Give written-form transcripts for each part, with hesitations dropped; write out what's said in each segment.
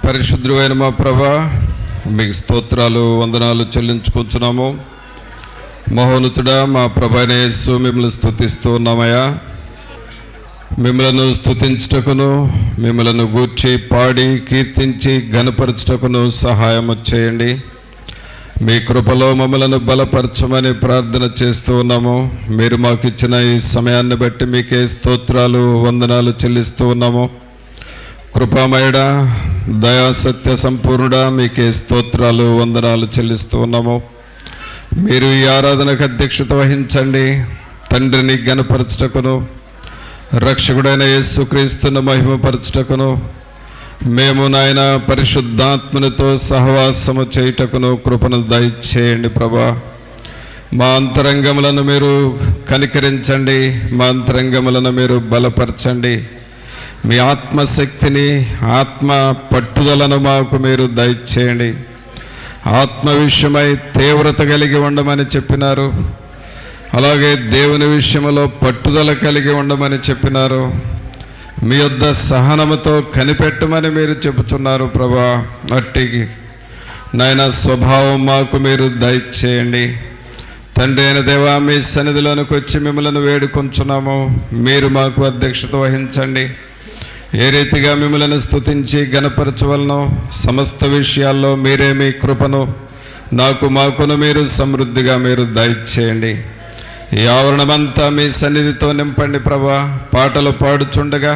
పరిశుద్ధుడైన మా ప్రభా, మీకు స్తోత్రాలు వందనాలు చెల్లించుకుంటున్నాము. మహోన్నతుడా మా ప్రభానే యేసు, మిమ్మల్ని స్తుతిస్తూ ఉన్నామయ్యా. మిమ్మలను స్తుతించుటకును, మిమ్మలను గూర్చి పాడి కీర్తించి ఘనపరచుటకును సహాయం చేయండి. మీ కృపలో మమ్మలను బలపరచమని ప్రార్థన చేస్తూ ఉన్నాము. మీరు మాకు ఇచ్చిన ఈ సమయాన్ని బట్టి మీకే స్తోత్రాలు వందనాలు చెల్లిస్తూ ఉన్నాము. కృపామయుడా, దయాసత్య సంపూర్ణుడా, మీకే స్తోత్రాలు వందనాలు చెల్లిస్తూ ఉన్నాము. మీరు ఈ ఆరాధనకు అధ్యక్షత వహించండి. తండ్రిని ఘనపరచుటకును, రక్షకుడైన యేసుక్రీస్తును మహిమపరచుటకును, మేము నాయన పరిశుద్ధాత్మనితో సహవాసము చేయుటకును కృపను దయచేయండి ప్రభా. మా అంతరంగములను మీరు కనికరించండి, మా అంతరంగములను మీరు బలపరచండి. మీ ఆత్మశక్తిని, ఆత్మ పట్టుదలను మాకు మీరు దయచేయండి. ఆత్మ విషయమై తీవ్రత కలిగి ఉండమని చెప్పినారు, అలాగే దేవుని విషయంలో పట్టుదల కలిగి ఉండమని చెప్పినారు. మీ యొద్ద సహనముతో కనిపెట్టమని మీరు చెబుతున్నారు ప్రభా. అట్టి నాయన స్వభావం మాకు మీరు దయచేయండి. తండ్రి అయిన దేవా, మీ సన్నిధిలోనికి వచ్చి మిమ్మల్ని వేడుకొంచున్నాము. మీరు మాకు అధ్యక్షత వహించండి. ఏ రీతిగా మిమ్మల్ని స్తుతించి ఘనపరచవలనో సమస్త విషయాల్లో మీరే మీ కృపను మాకును మీరు సమృద్ధిగా మీరు దయచేయండి. ఈ ఆవరణమంతా మీ సన్నిధితో నింపండి ప్రభా. పాటలు పాడుచుండగా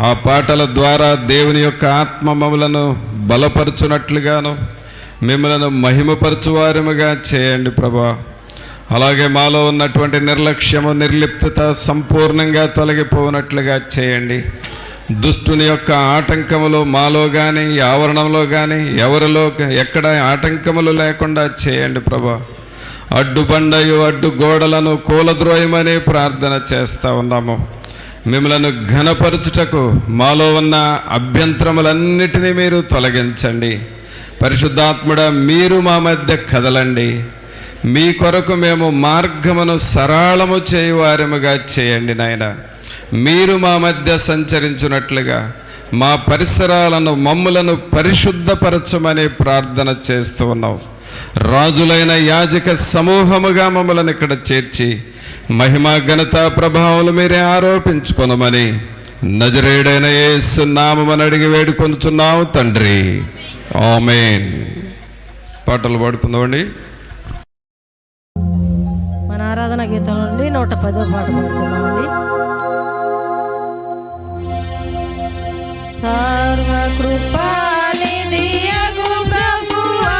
ఆ పాటల ద్వారా దేవుని యొక్క ఆత్మ మమ్మలను బలపరచునట్లుగాను, మిమ్మలను మహిమపరచువారముగా చేయండి ప్రభా. అలాగే మాలో ఉన్నటువంటి నిర్లక్ష్యము, నిర్లిప్తత సంపూర్ణంగా తొలగిపోనట్లుగా చేయండి. దుష్టుని యొక్క ఆటంకములు మాలో కానీ, ఆవరణంలో కానీ, ఎవరిలో ఎక్కడ ఆటంకములు లేకుండా చేయండి ప్రభా. అడ్డుబండయు అడ్డు గోడలను కూలద్రోయమని ప్రార్థన చేస్తూ ఉన్నాము. మిమ్మలను ఘనపరచుటకు మాలో ఉన్న అభ్యంతరములన్నిటినీ మీరు తొలగించండి. పరిశుద్ధాత్ముడా, మీరు మా మధ్య కదలండి. మీ కొరకు మేము మార్గమును సరళము చేయువారముగా చేయండి నాయన. మీరు మా మధ్య సంచరించున్నట్లుగా మా పరిసరాలను, మమ్ములను పరిశుద్ధపరచమని ప్రార్థన చేస్తూ ఉన్నాం. రాజులైన యాజక సమూహముగా మమ్మల్ని ఇక్కడ చేర్చి మహిమ, ఘనత, ప్రభావాలు మీరే ఆరోపించుకొనమని నజరేయుడైన యేసు నామమున అడిగి వేడుకొనుచున్నాము తండ్రి, ఆమేన్. పాటలు పాడుకుందామండి. మన ఆరాధన గీతం నుండి 110వ పాట పాడుకుందామండి. సర్వకృపానిధియగు ప్రభువా,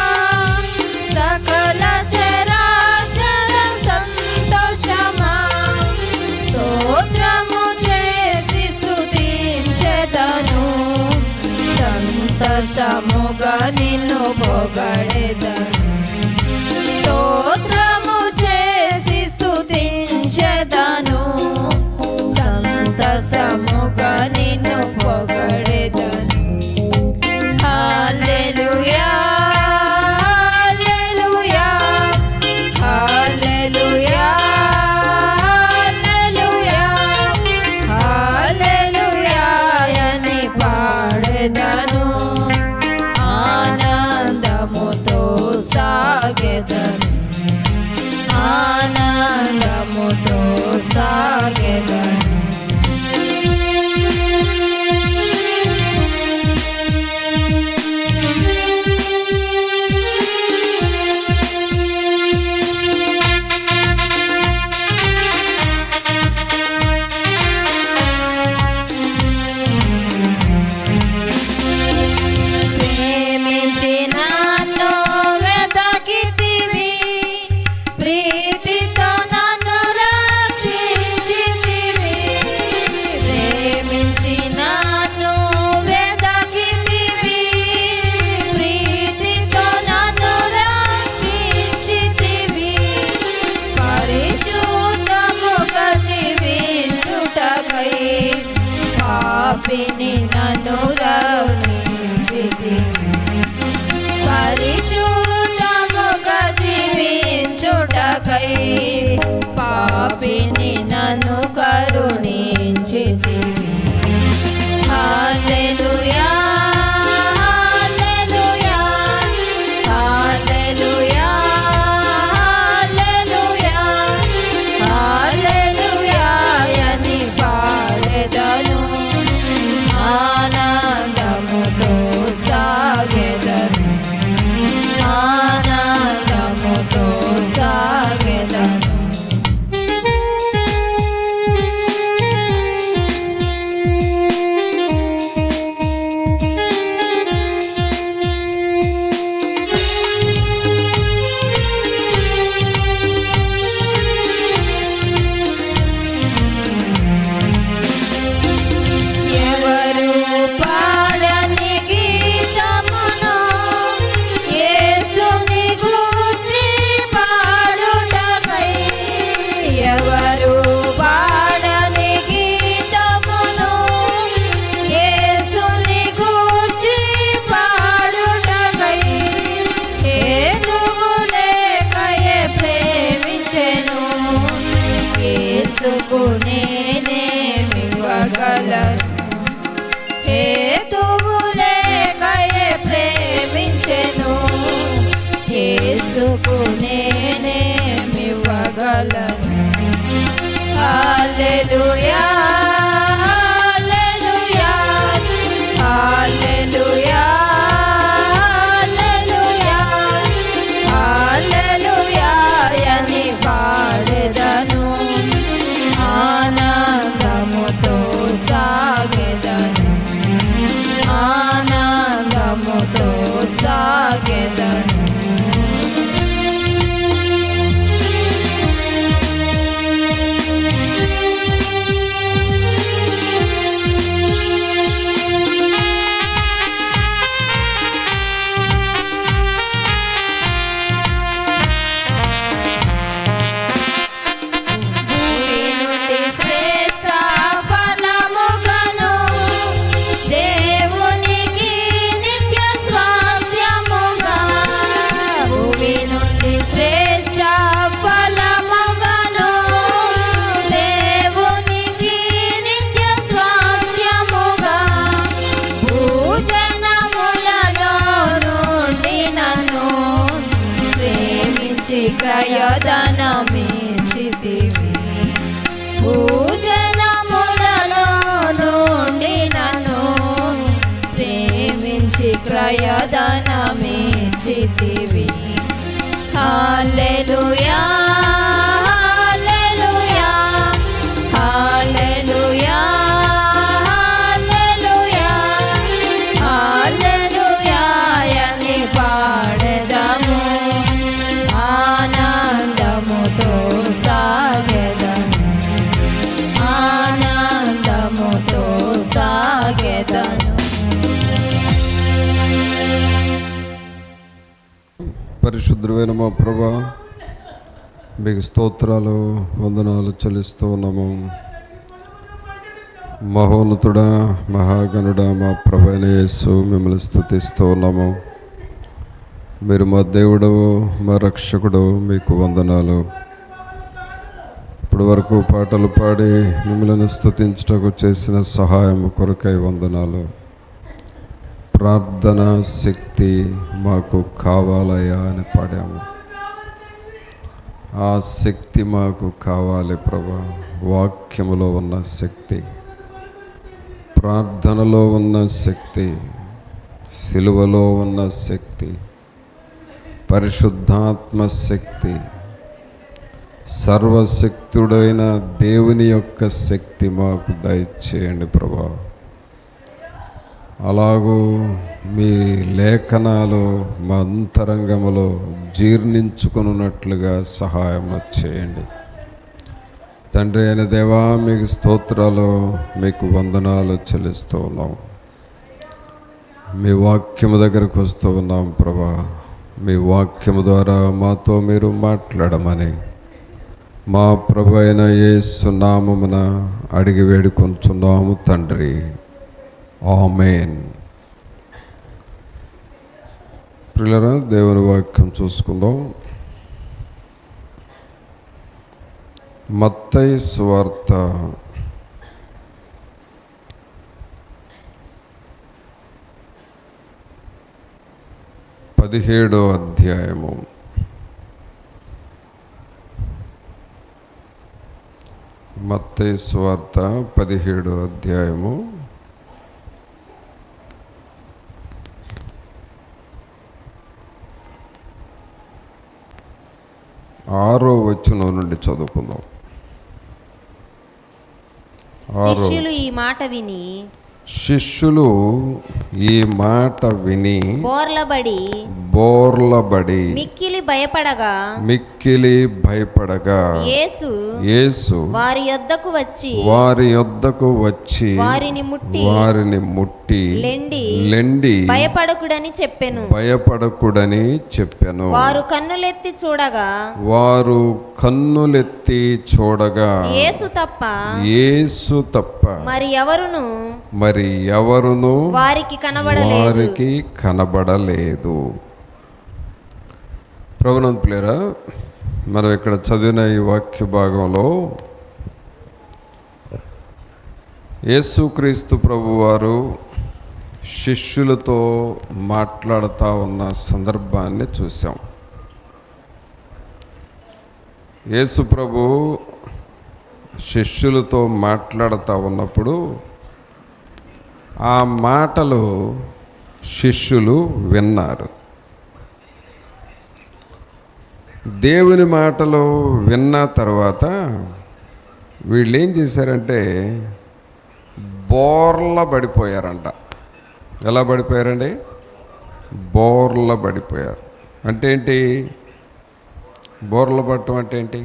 సకల చరాచర సంతోషమా, స్తోత్రము చేసి స్తుతించెదను, సంతోషముగా నిన్ను పొగడెదను. స్తోత్రము చేసి స్తుతించెదను, సంతోషముగా నిన్ను పొగడెదను. హల్లెలూయా, హల్లెలూయా, హల్లెలూయా, హల్లెలూయా, హల్లెలూయా అని పాడెదను. ఆనందముతో సాగెదను, ఆనందముతో సాగెదను. ప్రీతితో నన్ను రక్షించితివి, హల్లెలూయా హల్లెలూయా హల్లెలూయా హల్లెలూయా అని పాడెదను ఆనందముతో సాగెదను ఆనందముతో సాగెదను క్రయధనమిచ్చితివి భూజనములలో నుండి నన్ను ప్రేమించి క్రయధనమిచ్చితివి హల్లెలూయా హల్లెలూయా హల్లెలూయా హల్లెలూయా హల్లెలూయా అని పాడెదము ఆనందముతో సాగెదను ఆనందముతో సాగెదను. పరిశుద్ధమైన మా ప్రభా, మీకు స్తోత్రాలు వందనాలు చెల్లిస్తూ ఉన్నాము. మహోన్నతుడా మహాగణుడా మా ప్రభు అయిన యేసు మిమ్మల్ని స్తుతిస్తూ ఉన్నాము. మీరు మా దేవుడు మా రక్షకుడు, మీకు వందనాలు. ఇప్పటి వరకు పాటలు పాడి మిమ్మల్ని స్తుతించుటకు చేసిన సహాయం కొరకై వందనాలు. ప్రార్థన శక్తి మాకు కావాలయ్యా అని పాడాము. ఆ శక్తి మాకు కావాలి ప్రభా. వాక్యములో ఉన్న శక్తి, ప్రార్థనలో ఉన్న శక్తి, సిలువలో ఉన్న శక్తి, పరిశుద్ధాత్మ శక్తి, సర్వశక్తుడైన దేవుని యొక్క శక్తి మాకు దయచేయండి ప్రభా. అలాగూ మీ లేఖనాలు మా అంతరంగములో జీర్ణించుకున్నట్లుగా సహాయం చేయండి. తండ్రి అయిన దేవా, మీకు స్తోత్రాలు, మీకు వందనాలు చెల్లిస్తూ ఉన్నాం. మీ వాక్యము దగ్గరకు వస్తూ ఉన్నాం ప్రభా. మీ వాక్యము ద్వారా మాతో మీరు మాట్లాడమని మా ప్రభు అయిన యేసు నామమున అడిగి వేడుకొంచున్నాము తండ్రి, ఆమేన్. ప్రియులారా, దేవుని వాక్యం చూసుకుందాం. మత్తయి సువార్త 17వ అధ్యాయము. మత్తయి సువార్త 17వ అధ్యాయము 6వ వచనం నుండి చదువుకుందాం. శిష్యులు ఈ మాట విని బోర్లబడి మిక్కిలి భయపడగా యేసు వారి యొద్దకు వచ్చి వారిని ముట్టి లెండి భయపడకుడని చెప్పెను. వారు కన్నులెత్తి చూడగా యేసు తప్ప మరి ఎవరును వారికి కనబడలేదు. ప్రభునంతులారా, మనం ఇక్కడ చదివిన ఈ వాక్య భాగంలో యేసుక్రీస్తు ప్రభువారు శిష్యులతో మాట్లాడుతూ ఉన్న సందర్భాన్ని చూసాం. యేసు ప్రభు శిష్యులతో మాట్లాడుతూ ఉన్నప్పుడు ఆ మాటలు శిష్యులు విన్నారు. దేవుని మాటలు విన్న తర్వాత వీళ్ళు ఏం చేశారంటే బోర్ల పడిపోయారంట. ఎలా పడిపోయారండి? బోర్ల పడిపోయారు. అంటే ఏంటి? బోర్ల పడటం అంటే ఏంటి?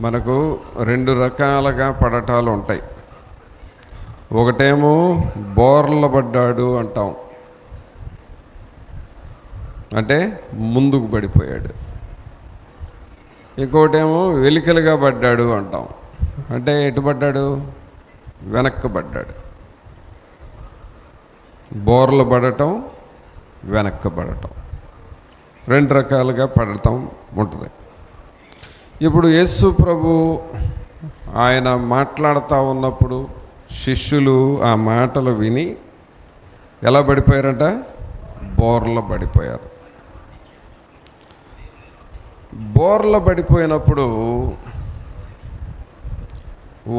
మనకు 2 రకాలుగా పడటాలు ఉంటాయి. ఒకటేమో బోర్ల పడ్డాడు అంటాం, అంటే ముందుకు పడిపోయాడు. ఇంకోటేమో వెలికలుగా పడ్డాడు అంటాం, అంటే ఎటు పడ్డాడు? వెనక్కి పడ్డాడు. బోర్లు పడటం, వెనక్కి పడటం, 2 రకాలుగా పడటం ఉంటుంది. ఇప్పుడు యేసు ప్రభు ఆయన మాట్లాడుతూ ఉన్నప్పుడు శిష్యులు ఆ మాటలు విని ఎలా పడిపోయారంట? బోర్ల పడిపోయారు. బోర్ల పడిపోయినప్పుడు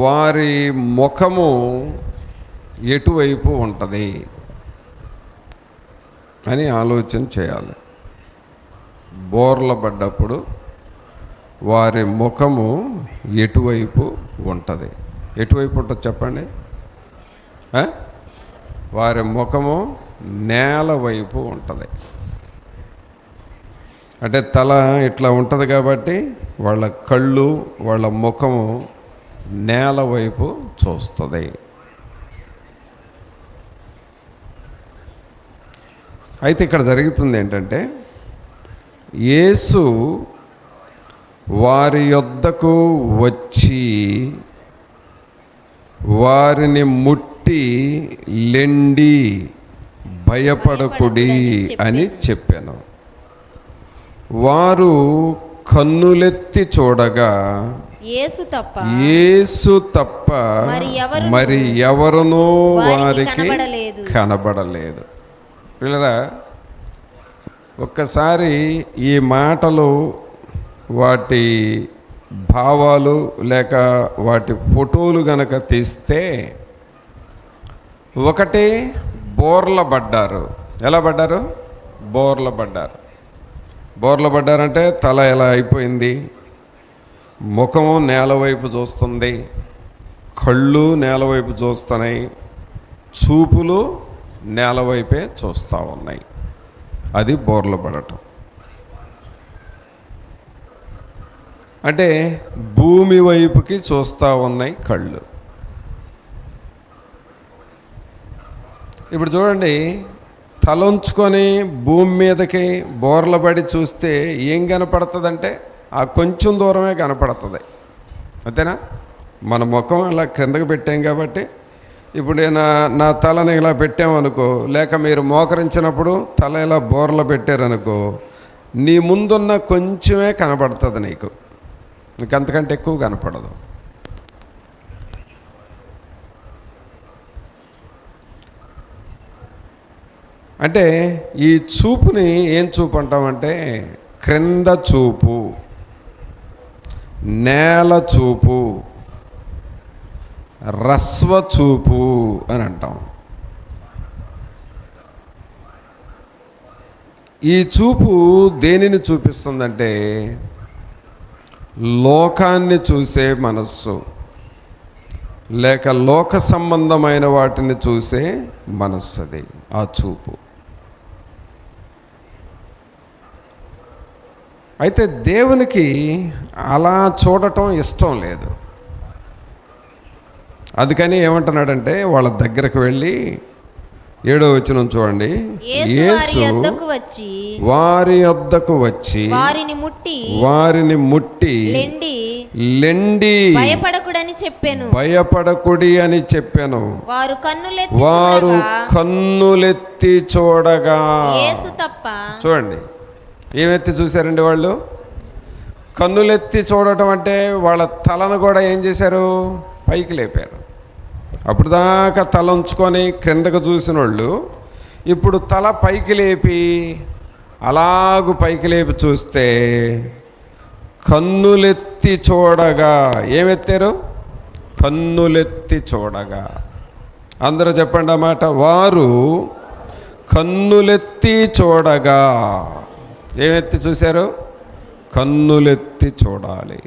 వారి ముఖము ఎటువైపు ఉంటుంది అని ఆలోచన చేయాలి. బోర్ల పడ్డప్పుడు వారి ముఖము ఎటువైపు ఉంటుంది? ఎటువైపు ఉంటుంది చెప్పండి? వారి ముఖము నేల వైపు ఉంటుంది. అంటే తల ఇట్లా ఉంటుంది కాబట్టి వాళ్ళ కళ్ళు, వాళ్ళ ముఖము నేల వైపు చూస్తుంది. అయితే ఇక్కడ జరుగుతుంది ఏంటంటే, యేసు వారి యొద్దకు వచ్చి వారిని ముట్టి లెండి, భయపడకుడి అని చెప్పాను. వారు కన్నులెత్తి చూడగా యేసు తప్ప మరి ఎవరునూ వారికి కనబడలేదు. పిల్లరా, ఒక్కసారి ఈ మాటలు, వాటి భావాలు లేక వాటి ఫోటోలు గనక తీస్తే, ఒకటి బోర్ల పడ్డారు. ఎలా పడ్డారు? బోర్ల పడ్డారు. బోర్ల పడ్డారంటే తల ఎలా అయిపోయింది, ముఖము నేల వైపు చూస్తుంది, కళ్ళు నేల వైపు చూస్తున్నాయి, చూపులు నేల వైపే చూస్తూ ఉన్నాయి. అది బోర్ల పడటం. అంటే భూమి వైపుకి చూస్తూ ఉన్నాయి కళ్ళు. ఇప్పుడు చూడండి, తలంచుకొని భూమి మీదకి బోర్ల పడి చూస్తే ఏం కనపడుతుందంటే ఆ కొంచెం దూరమే కనపడుతుంది. అంతేనా? మన ముఖం ఇలా క్రిందకి పెట్టాం కాబట్టి, ఇప్పుడు నా తలని ఇలా పెట్టామనుకో, లేక మీరు మోకరించినప్పుడు తల ఇలా బోర్ల పెట్టారనుకో, నీ ముందున్న కొంచెమే కనపడుతుంది నీకు, ఇంకంతకంటే ఎక్కువ కనపడదు. అంటే ఈ చూపుని ఏం చూపు అంటామంటే, క్రింద చూపు, నేల చూపు, రస్వ చూపు అని అంటాం. ఈ చూపు దేనిని చూపిస్తుందంటే, లోకాన్ని చూసే మనస్సు, లేక లోక సంబంధమైన వాటిని చూసే మనస్సు. అది ఆ చూపు. అయితే దేవునికి అలా చూడటం ఇష్టం లేదు. అందుకని ఏమంటున్నాడంటే, వాళ్ళ దగ్గరకు వెళ్ళి 7వ వచనం చూడండి, యేసు వారి యొద్దకు వచ్చి వారిని ముట్టి లెండి, భయపడకుడి అని చెప్పాను. వారు కన్నులెత్తి చూడగా, చూడండి ఏమెత్తి చూశారండి వాళ్ళు? కన్నులెత్తి చూడటం అంటే వాళ్ళ తలను కూడా ఏం చేశారు? పైకి లేపారు. అప్పుడు దాకా తల ఉంచుకొని క్రిందకు చూసిన వాళ్ళు ఇప్పుడు తల పైకి లేపి, అలాగు పైకి లేపి చూస్తే కన్నులెత్తి చూడగా. ఏమెత్తారు? కన్నులెత్తి చూడగా. అందరూ చెప్పండి ఆ మాట. వారు కన్నులెత్తి చూడగా. ఏమెత్తి చూశారు? కన్నులెత్తి చూడాలి.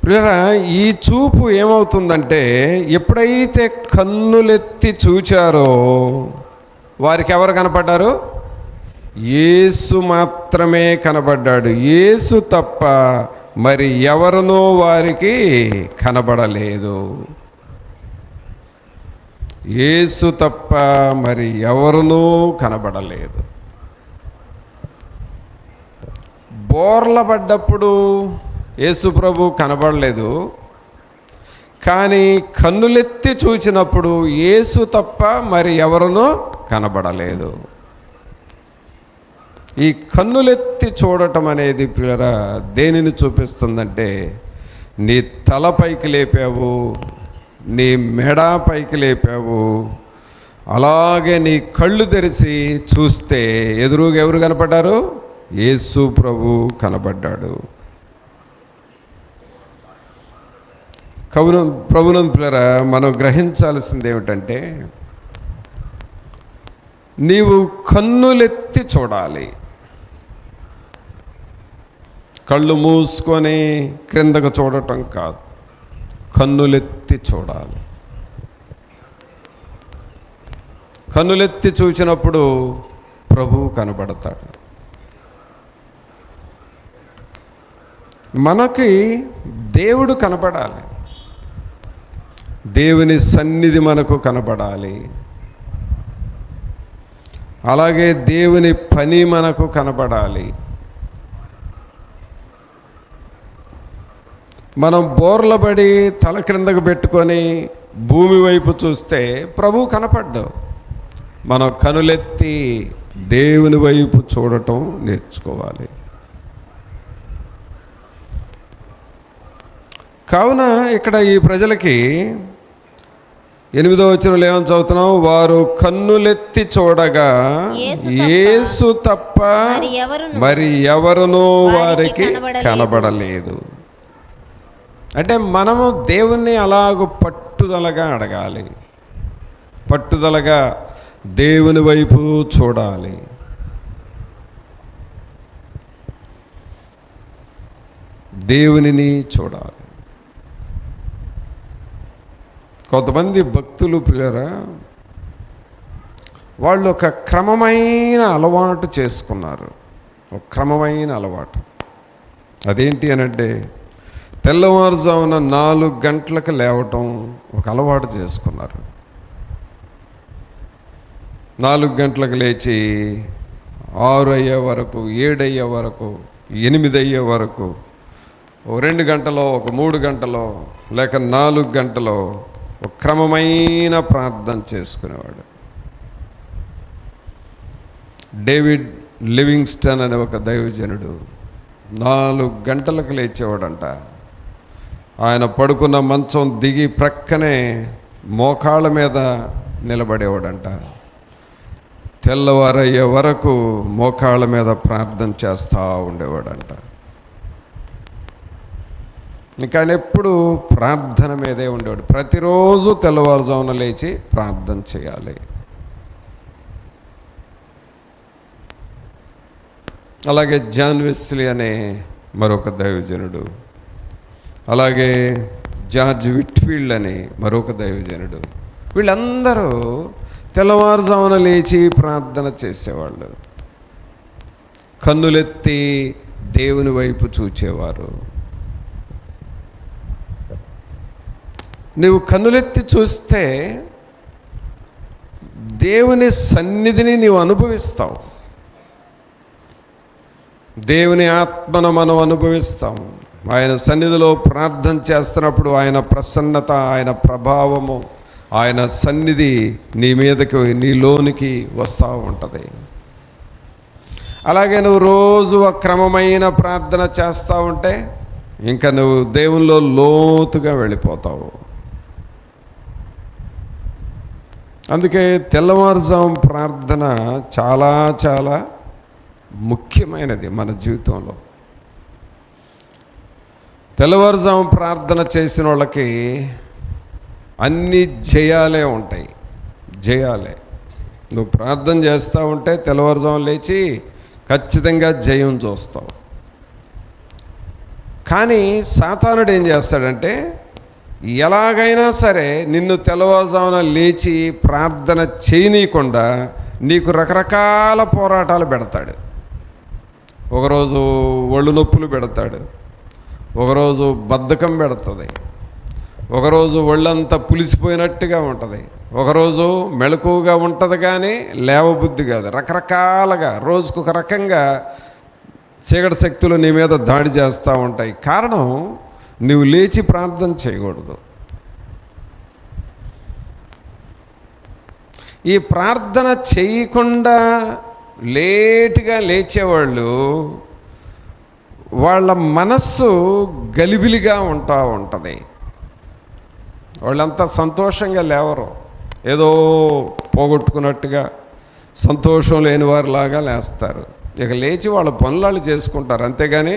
ప్రియరా, ఈ చూపు ఏమవుతుందంటే, ఎప్పుడైతే కన్నులెత్తి చూచారో వారికి ఎవరు కనపడ్డారు? యేసు మాత్రమే కనబడ్డాడు. యేసు తప్ప మరి ఎవరినో వారికి కనబడలేదు. యేసు తప్ప మరి ఎవరినూ కనబడలేదు. బోర్ల పడ్డప్పుడు యేసు ప్రభు కనబడలేదు, కానీ కన్నులెత్తి చూచినప్పుడు యేసు తప్ప మరి ఎవరినూ కనబడలేదు. ఈ కన్నులెత్తి చూడటం అనేది ప్రియరా దేనిని చూపిస్తుందంటే, నీ తల పైకి లేపావు, నీ మెడ పైకి లేపావు, అలాగే నీ కళ్ళు తెరిచి చూస్తే ఎదురుగా ఎవరు కనపడ్డారు? యేసు ప్రభు కనబడ్డాడు. ప్రభునందు ప్రియరా, మనం గ్రహించాల్సింది ఏమిటంటే, నీవు కన్నులెత్తి చూడాలి. కళ్ళు మూసుకొని క్రిందకు చూడటం కాదు, కన్నులెత్తి చూడాలి. కన్నులెత్తి చూచినప్పుడు ప్రభువు కనబడతాడు. మనకి దేవుడు కనబడాలి, దేవుని సన్నిధి మనకు కనబడాలి, అలాగే దేవుని పని మనకు కనబడాలి. మనం బోర్లబడి తల క్రిందకు పెట్టుకొని భూమి వైపు చూస్తే ప్రభువు కనపడ్డు. మనం కనులెత్తి దేవుని వైపు చూడటం నేర్చుకోవాలి. కావున ఇక్కడ ఈ ప్రజలకి 8వ వచనంలో ఏమని చదువుతున్నాం? వారు కన్నులెత్తి చూడగా యేసు తప్ప మరి ఎవరునూ వారికి కనబడలేదు. అంటే మనము దేవుణ్ణి అలాగూ పట్టుదలగా అడగాలి, పట్టుదలగా దేవుని వైపు చూడాలి. దేవునిని చూడాలి. కొంతమంది భక్తులు ప్రియరా, వాళ్ళు ఒక క్రమమైన అలవాటు చేసుకున్నారు. ఒక క్రమమైన అలవాటు అదేంటి అనంటే, తెల్లవారుజామున 4 గంటలకు లేవటం ఒక అలవాటు చేసుకున్నారు. 4 గంటలకు లేచి 6 అయ్యే వరకు, 7 అయ్యే వరకు, 8 అయ్యే వరకు, ఒక 2 గంటలో, ఒక 3 గంటలో, లేక 4 గంటలో ఒక క్రమమైన ప్రార్థన చేసుకునేవాడు. డేవిడ్ లివింగ్స్టన్ అనే ఒక దైవజనుడు 4 గంటలకు లేచేవాడంట. ఆయన పడుకున్న మంచం దిగి ప్రక్కనే మోకాళ్ళ మీద నిలబడేవాడంట. తెల్లవారయ్యే వరకు మోకాళ్ళ మీద ప్రార్థన చేస్తూ ఉండేవాడంట. ఇంకా ఆయన ఎప్పుడు ప్రార్థన మీదే ఉండేవాడు. ప్రతిరోజు తెల్లవారుజామున లేచి ప్రార్థన చేయాలి. అలాగే జాన్ వెస్లీ అనే మరొక దైవజనుడు, అలాగే జార్జ్ విట్ఫీల్డ్ అని మరొక దైవజనుడు, వీళ్ళందరూ తెల్లవారుజామున లేచి ప్రార్థన చేసేవాళ్ళు. కన్నులెత్తి దేవుని వైపు చూచేవారు. నువ్వు కన్నులెత్తి చూస్తే దేవుని సన్నిధిని నీవు అనుభవిస్తావు. దేవుని ఆత్మను మనం అనుభవిస్తాము. ఆయన సన్నిధిలో ప్రార్థన చేస్తున్నప్పుడు ఆయన ప్రసన్నత, ఆయన ప్రభావము, ఆయన సన్నిధి నీ మీదకి, నీలోనికి వస్తూ ఉంటుంది. అలాగే నువ్వు రోజు ఒక క్రమమైన ప్రార్థన చేస్తూ ఉంటే ఇంకా నువ్వు దేవునిలో లోతుగా వెళ్ళిపోతావు. అందుకే తెల్లవారుజాము ప్రార్థన చాలా చాలా ముఖ్యమైనది మన జీవితంలో. తెల్లవారుజాము ప్రార్థన చేసిన వాళ్ళకి అన్ని జయాలే ఉంటాయి. జయాలే. నువ్వు ప్రార్థన చేస్తూ ఉంటే తెల్లవారుజాము లేచి ఖచ్చితంగా జయం చూస్తావు. కానీ సాతానుడు ఏం చేస్తాడంటే ఎలాగైనా సరే నిన్ను తెల్లవారుజామున లేచి ప్రార్థన చేయనీయకుండా నీకు రకరకాల పోరాటాలు పెడతాడు. ఒకరోజు ఒళ్ళు నొప్పులు పెడతాడు, ఒకరోజు బద్ధకం పెడుతుంది, ఒకరోజు ఒళ్ళంతా పులిసిపోయినట్టుగా ఉంటుంది, ఒకరోజు మెలకువగా ఉంటుంది కానీ లేవబుద్ధి కాదు. రకరకాలుగా రోజుకు ఒక రకంగా చీకటి శక్తులు నీ మీద దాడి చేస్తూ ఉంటాయి. కారణం నువ్వు లేచి ప్రార్థన చేయకూడదు. ఈ ప్రార్థన చేయకుండా లేటుగా లేచేవాళ్ళు వాళ్ళ మనస్సు గలిబిలిగా ఉంటుంది. వాళ్ళంతా సంతోషంగా లేవరు, ఏదో పోగొట్టుకున్నట్టుగా సంతోషం లేని వారిలాగా లేస్తారు. ఇక లేచి వాళ్ళ పనులు చేసుకుంటారు, అంతేగాని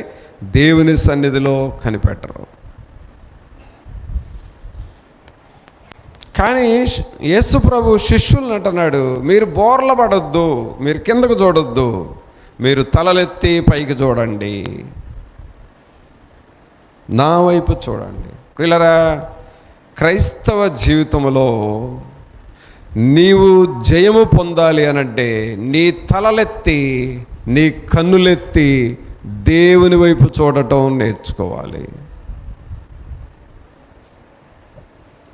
దేవుని సన్నిధిలో కనిపెట్టరు. కానీ యేసు ప్రభు శిష్యులను అంటున్నాడు, మీరు బోర్ల పడొద్దు, మీరు కిందకు చూడొద్దు, మీరు తలలెత్తి పైకి చూడండి, నా వైపు చూడండి. ప్రియులారా, క్రైస్తవ జీవితంలో నీవు జయము పొందాలి అనంటే నీ తలలెత్తి నీ కన్నులెత్తి దేవుని వైపు చూడటం నేర్చుకోవాలి.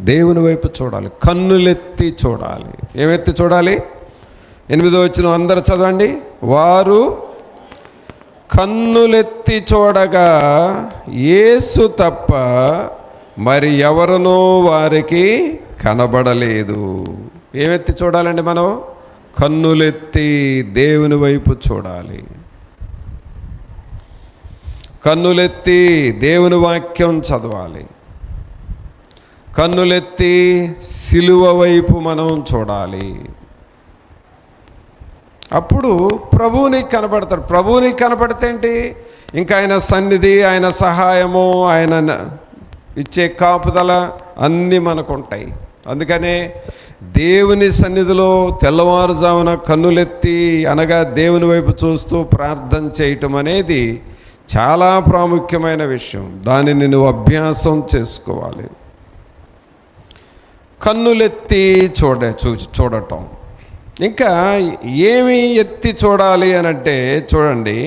దేవుని వైపు చూడాలి, కన్నులెత్తి చూడాలి. ఏమెత్తి చూడాలి? 8వ వచనం అందరూ చదవండి. వారు కన్నులెత్తి చూడగా యేసు తప్ప మరి ఎవరునో వారికి కనబడలేదు. ఏమెత్తి చూడాలండి? మనం కన్నులెత్తి దేవుని వైపు చూడాలి. కన్నులెత్తి దేవుని వాక్యం చదవాలి. కన్నులెత్తి సిలువ వైపు మనం చూడాలి. అప్పుడు ప్రభువు నీకు కనపడతాడు. ప్రభువు నీకు కనపడితే ఏంటి? ఇంకా ఆయన సన్నిధి, ఆయన సహాయము, ఆయన ఇచ్చే కాపుదల అన్నీ మనకు ఉంటాయి. అందుకనే దేవుని సన్నిధిలో తెల్లవారుజామున కన్నులెత్తి అనగా దేవుని వైపు చూస్తూ ప్రార్థన చేయటం అనేది చాలా ప్రాముఖ్యమైన విషయం. దానిని నువ్వు అభ్యాసం చేసుకోవాలి. కన్నులెత్తి చూడటం. ఇంకా ఏమి ఎత్తి చూడాలి అని అంటే చూడండి,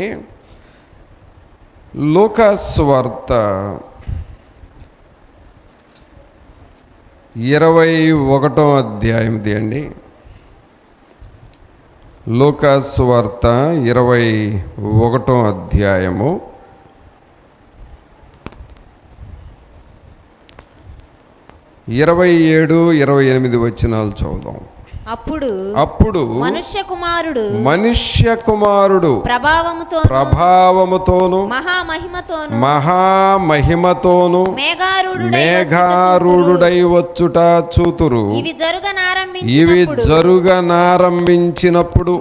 లూకాసు వార్త 21వ అధ్యాయం తీయండి. లూకాసు వార్త 21వ అధ్యాయము 27, 28 వచనాలు చదువుదాం. అప్పుడు మనుష్య కుమారుడు ప్రభావముతోను మహామహిమతోను మేఘారూఢుడై వచ్చుట చూతురు. ఇవి జరుగనారంభించినప్పుడు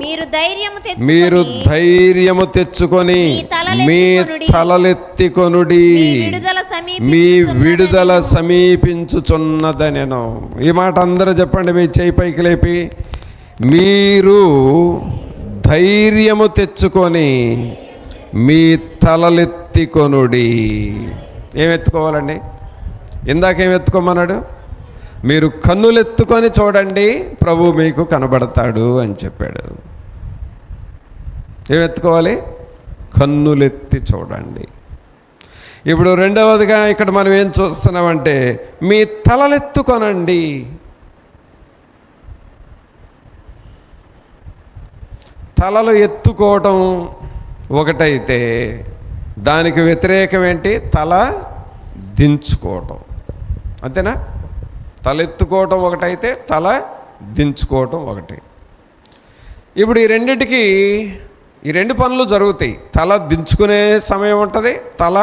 మీరు ధైర్యము తెచ్చుకొని మీ తలలెత్తికొనుడి, మీ విడుదల సమీపించుచున్నదనెను. ఈ మాట అందరూ చెప్పండి, మీ చేయి పైకి లేపి. మీరు ధైర్యము తెచ్చుకొని మీ తలలెత్తికొనుడి. ఏమెత్తుకోవాలండి? ఇందాకేం ఎత్తుకోమన్నాడు? మీరు కన్నులెత్తుకొని చూడండి, ప్రభు మీకు కనబడతాడు అని చెప్పాడు. ఏమెత్తుకోవాలి? కన్నులెత్తి చూడండి. ఇప్పుడు రెండవదిగా ఇక్కడ మనం ఏం చూస్తున్నామంటే మీ తలలెత్తుకొనండి. తలలు ఎత్తుకోవటం ఒకటైతే దానికి వ్యతిరేకం ఏంటి? తల దించుకోవటం. అంతేనా? తల ఎత్తుకోవటం ఒకటైతే తల దించుకోవటం ఒకటి. ఇప్పుడు ఈ రెండిటికి ఈ రెండు పనులు జరుగుతాయి. తల దించుకునే సమయం ఉంటుంది, తల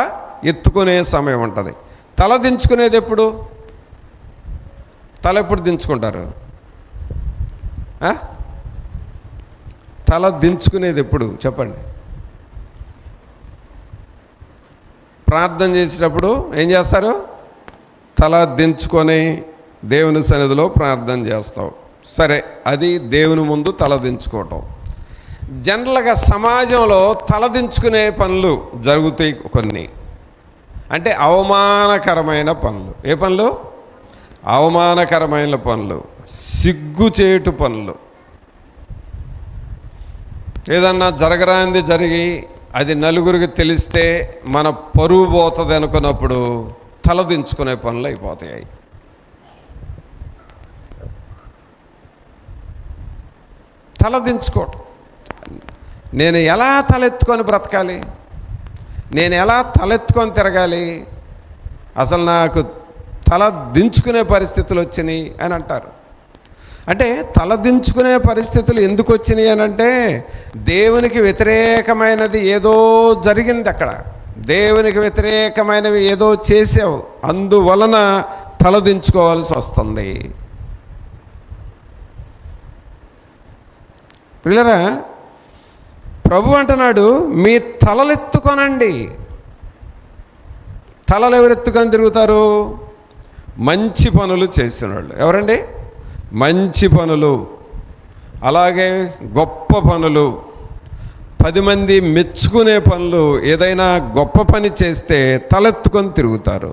ఎత్తుకునే సమయం ఉంటుంది. తల దించుకునేది ఎప్పుడు? తల ఎప్పుడు దించుకుంటారు? తల దించుకునేది ఎప్పుడు చెప్పండి? ప్రార్థన చేసేటప్పుడు ఏం చేస్తారు? తల దించుకొని దేవుని సన్నిధిలో ప్రార్థన చేస్తావు. సరే, అది దేవుని ముందు తల దించుకోవటం. జనరల్గా సమాజంలో తలదించుకునే పనులు జరుగుతాయి కొన్ని. అంటే అవమానకరమైన పనులు. ఏ పనులు? అవమానకరమైన పనులు, సిగ్గుచేటు పనులు. ఏదన్నా జరగరానిది జరిగి అది నలుగురికి తెలిస్తే మన పరువు పోతుంది అనుకున్నప్పుడు తలదించుకునే పనులు అయిపోతాయి. తలదించుకోవటం. నేను ఎలా తలెత్తుకొని బ్రతకాలి? నేను ఎలా తలెత్తుకొని తిరగాలి? అసలు నాకు తల దించుకునే పరిస్థితులు వచ్చినాయి అని అంటారు. అంటే తల దించుకునే పరిస్థితులు ఎందుకు వచ్చినాయి అని అంటే, దేవునికి వ్యతిరేకమైనది ఏదో జరిగింది అక్కడ. దేవునికి వ్యతిరేకమైనవి ఏదో చేసావు, అందువలన తల దించుకోవాల్సి వస్తుంది. పిల్లరా, ప్రభు అంటున్నాడు, మీ తలలెత్తుకొనండి. తలలు ఎవరెత్తుకొని తిరుగుతారు? మంచి పనులు చేసిన వాళ్ళు. ఎవరండి? మంచి పనులు, అలాగే గొప్ప పనులు, 10 మంది మెచ్చుకునే పనులు. ఏదైనా గొప్ప పని చేస్తే తలెత్తుకొని తిరుగుతారు.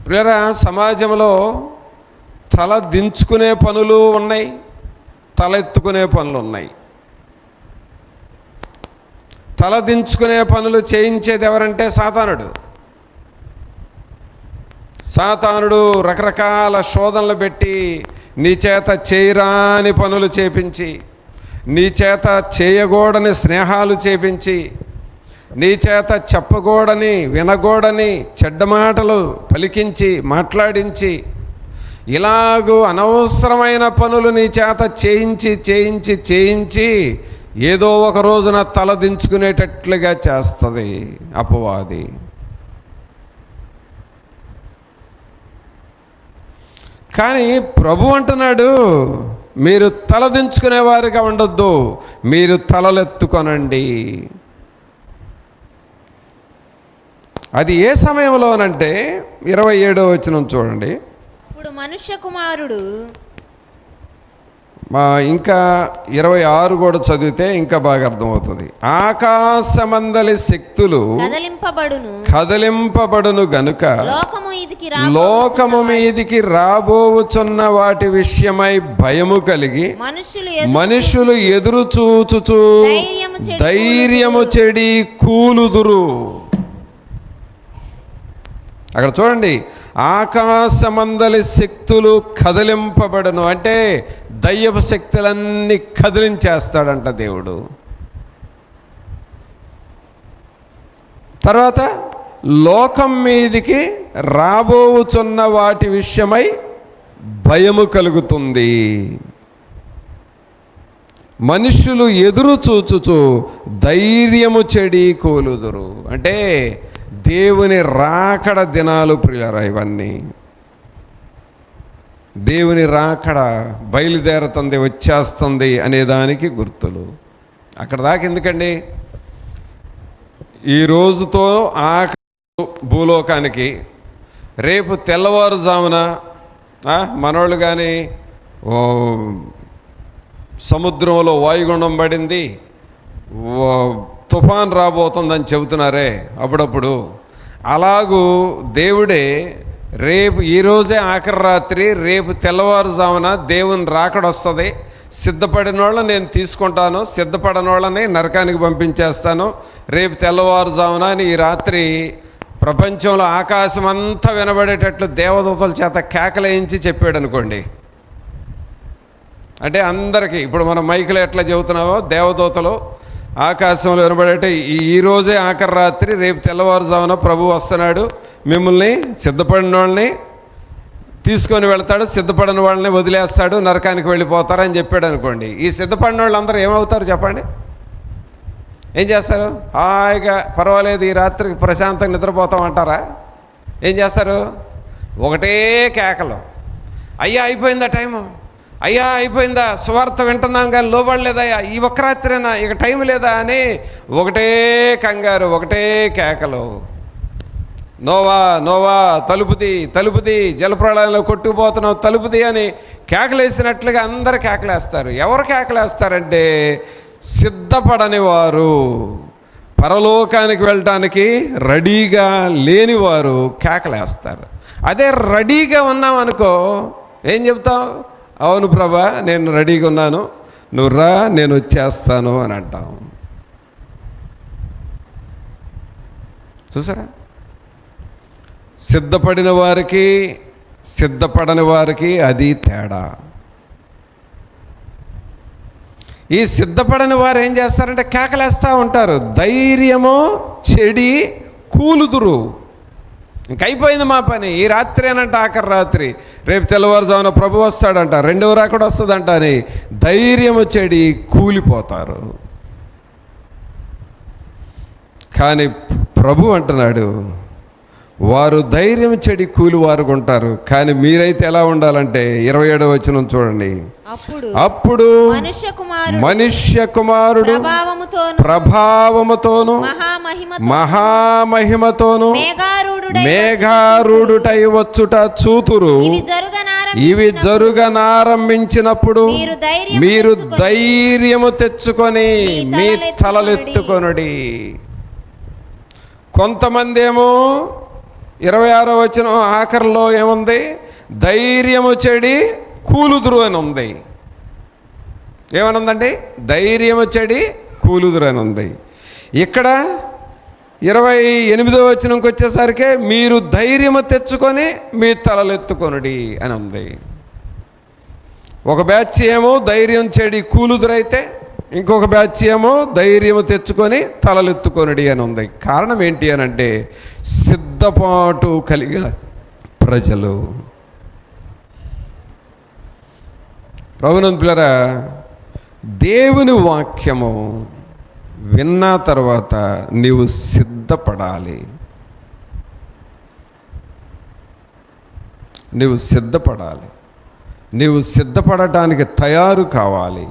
ప్రియరా, సమాజంలో తల దించుకునే పనులు ఉన్నాయి, తలెత్తుకునే పనులు ఉన్నాయి. తల దించుకునే పనులు చేయించేది ఎవరంటే సాతానుడు. సాతానుడు రకరకాల శోధనలు పెట్టి నీ చేత చేయరాని పనులు చేపించి, నీ చేత చేయకూడని స్నేహాలు చేపించి, నీ చేత చెప్పకూడని వినకూడని చెడ్డ మాటలు పలికించి మాట్లాడించి, ఇలాగూ అనవసరమైన పనులు నీ చేత చేయించి చేయించి చేయించి ఏదో ఒక రోజున తల దించుకునేటట్లుగా చేస్తుంది అపవాది. కానీ ప్రభు అంటున్నాడు, మీరు తలదించుకునేవారుగా ఉండొద్దు, మీరు తలలెత్తుకొనండి. అది ఏ సమయంలోనంటే 27వ వచనం చూడండి. ఇప్పుడు మనుష్య కుమారుడు, ఇంకా 26 కూడా చదివితే ఇంకా బాగా అర్థమవుతుంది. ఆకాశమందలి శక్తులు కదలింపబడును గనుక లోకము మీదికి రాబోవుచున్న వాటి విషయమై భయము కలిగి మనుషులు ఎదురు చూచుచు ధైర్యము చెడి కూలుదురు. అక్కడ చూడండి, ఆకాశమందలి శక్తులు కదిలింపబడను అంటే దయ్యపు శక్తులన్నీ కదిలించేస్తాడంట దేవుడు. తర్వాత లోకం మీదికి రాబోచున్న వాటి విషయమై భయము కలుగుతుంది. మనుషులు ఎదురు చూచుచు ధైర్యము చెడి కూలుదురు. అంటే దేవుని రాకడ దినాలు ప్రియులారా, ఇవన్నీ దేవుని రాకడ బయలుదేరుతుంది, వచ్చేస్తుంది అనేదానికి గుర్తులు. అక్కడ దాకా ఎందుకండి? ఈ రోజుతో భూలోకానికి రేపు తెల్లవారుజామున మనోళ్ళు కానీ సముద్రంలో వాయుగుండం పడింది, తుఫాన్ రాబోతుందని చెబుతున్నారే అప్పుడప్పుడు. అలాగూ దేవుడే రేపు ఈరోజే ఆఖరి రాత్రి, రేపు తెల్లవారుజామున దేవుని రాకడ వస్తుంది, సిద్ధపడిన వాళ్ళని నేను తీసుకుంటాను, సిద్ధపడిన వాళ్ళని నరకానికి పంపించేస్తాను, రేపు తెల్లవారుజామున అని ఈ రాత్రి ప్రపంచంలో ఆకాశం అంతా వినబడేటట్లు దేవదూతల చేత కేకలేయించి చెప్పాడు అనుకోండి. అంటే అందరికీ ఇప్పుడు మనం మైకులో ఎట్లా చెబుతున్నావో దేవదూతలు ఆకాశంలో వినబడేట ఈరోజే ఆఖరి రాత్రి, రేపు తెల్లవారుజామున ప్రభు వస్తున్నాడు, మిమ్మల్ని సిద్ధపడిన వాళ్ళని తీసుకొని వెళ్తాడు, సిద్ధపడిన వాళ్ళని వదిలేస్తాడు, నరకానికి వెళ్ళిపోతారని చెప్పాడు అనుకోండి. ఈ సిద్ధపడిన వాళ్ళు అందరూ ఏమవుతారు చెప్పండి? ఏం చేస్తారు? హాయిగా పర్వాలేదు ఈ రాత్రికి ప్రశాంతంగా నిద్రపోతామంటారా? ఏం చేస్తారు? ఒకటే కేకలు, అయ్యా అయిపోయిందా టైము, అయ్యా అయిపోయిందా, సువార్త వింటున్నాం కానీ లోబడలేదయ్యా, ఈ ఒక్క రాత్రేనా, ఇక టైం లేదా అని ఒకటే కంగారు, ఒకటే కేకలు. నోవా నోవా తలుపుది తలుపుది, జలప్రళయంలో కొట్టుకుపోతున్నావు తలుపుది అని కేకలేసినట్లుగా అందరు కేకలేస్తారు. ఎవరు కేకలేస్తారంటే సిద్ధపడని వారు, పరలోకానికి వెళ్ళటానికి రెడీగా లేనివారు కేకలేస్తారు. అదే రెడీగా ఉన్నామనుకో ఏం చెప్తావు? అవును ప్రభా నేను రెడీగా ఉన్నాను, నువ్వు రా నేను వచ్చేస్తాను అని అంటాం. చూసారా? సిద్ధపడిన వారికి సిద్ధపడని వారికి అది తేడా. ఈ సిద్ధపడని వారు ఏం చేస్తారంటే కేకలేస్తూ ఉంటారు. ధైర్యము చెడి కూలుదురు. ఇంకైపోయింది మా పని, ఈ రాత్రి అనంట ఆఖరి రాత్రి, రేపు తెల్లవారుజామున ప్రభు వస్తాడంట, రెండవ రాకడ వస్తుందంట అని ధైర్యము చెడి కూలిపోతారు. కానీ ప్రభు అంటున్నాడు వారు ధైర్యం చెడి కూలి వారు ఉంటారు. కానీ మీరైతే ఎలా ఉండాలంటే 27వ వచనం చూడండి. అప్పుడు మనుష్య కుమారుడు ప్రభావముతోను మహామహిమతోను మేఘారూఢుటై వచ్చుట చూతురు. ఇవి జరుగనారంభించినప్పుడు మీరు ధైర్యము తెచ్చుకొని మీ తలలెత్తుకొనుడి. కొంతమంది ఏమో 26వ వచనం ఆఖరిలో ఏముంది? ధైర్యము చెడి కూలుదురు అని ఉంది. ఏమని ఉందండి? ధైర్యము చెడి కూలుదురు అని ఉంది. ఇక్కడ 28వ వచనంకి వచ్చేసరికి మీరు ధైర్యము తెచ్చుకొని మీ తలలెత్తుకొనుడి అని ఉంది. ఒక బ్యాచ్ ఏమో ధైర్యం చెడి కూలుదురైతే, ఇంకొక బ్యాచ్ ఏమో ధైర్యము తెచ్చుకొని తలలెత్తుకొనుడి అని ఉంది. కారణం ఏంటి అని అంటే సిద్ధపాటు కలిగిన ప్రజలు. ప్రభునందు పిల్లరా, దేవుని వాక్యము విన్న తర్వాత నీవు సిద్ధపడాలి. నీవు సిద్ధపడాలి. నీవు సిద్ధపడటానికి తయారు కావాలి.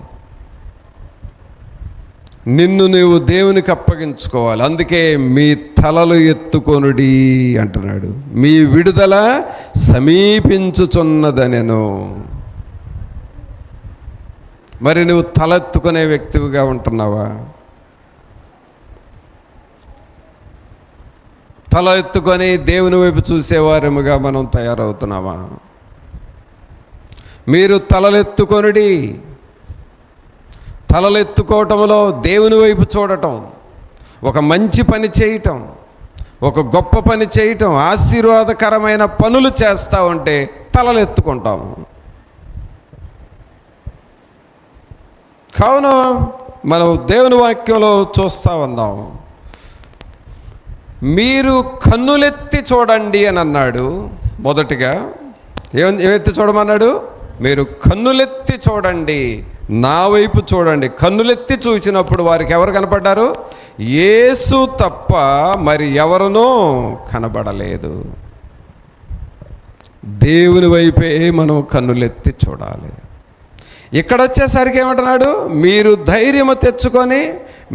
నిన్ను నీవు దేవునికి అప్పగించుకోవాలి. అందుకే మీ తలలు ఎత్తుకొనుడి అంటున్నాడు. మీ విడుదల సమీపించుచున్నదనెను. మరి నువ్వు తలెత్తుకునే వ్యక్తివిగా ఉంటున్నావా? తల ఎత్తుకొని దేవుని వైపు చూసేవారముగా మనం తయారవుతున్నామా? మీరు తలలెత్తుకొనుడి. తలలెత్తుకోవటంలో దేవుని వైపు చూడటం, ఒక మంచి పని చేయటం, ఒక గొప్ప పని చేయటం, ఆశీర్వాదకరమైన పనులు చేస్తూ ఉంటే తలలెత్తుకుంటాం. కావున మనం దేవుని వాక్యంలో చూస్తూ ఉన్నాం. మీరు కన్నులెత్తి చూడండి అని అన్నాడు. మొదటిగా ఏమెత్తి చూడమన్నాడు? మీరు కన్నులెత్తి చూడండి, నా వైపు చూడండి. కన్నులెత్తి చూసినప్పుడు వారికి ఎవరు కనపడ్డారు? యేసు తప్ప మరి ఎవరునూ కనబడలేదు. దేవుని వైపే మనం కన్నులెత్తి చూడాలి. ఇక్కడ వచ్చేసరికి ఏమంటున్నాడు? మీరు ధైర్యము తెచ్చుకొని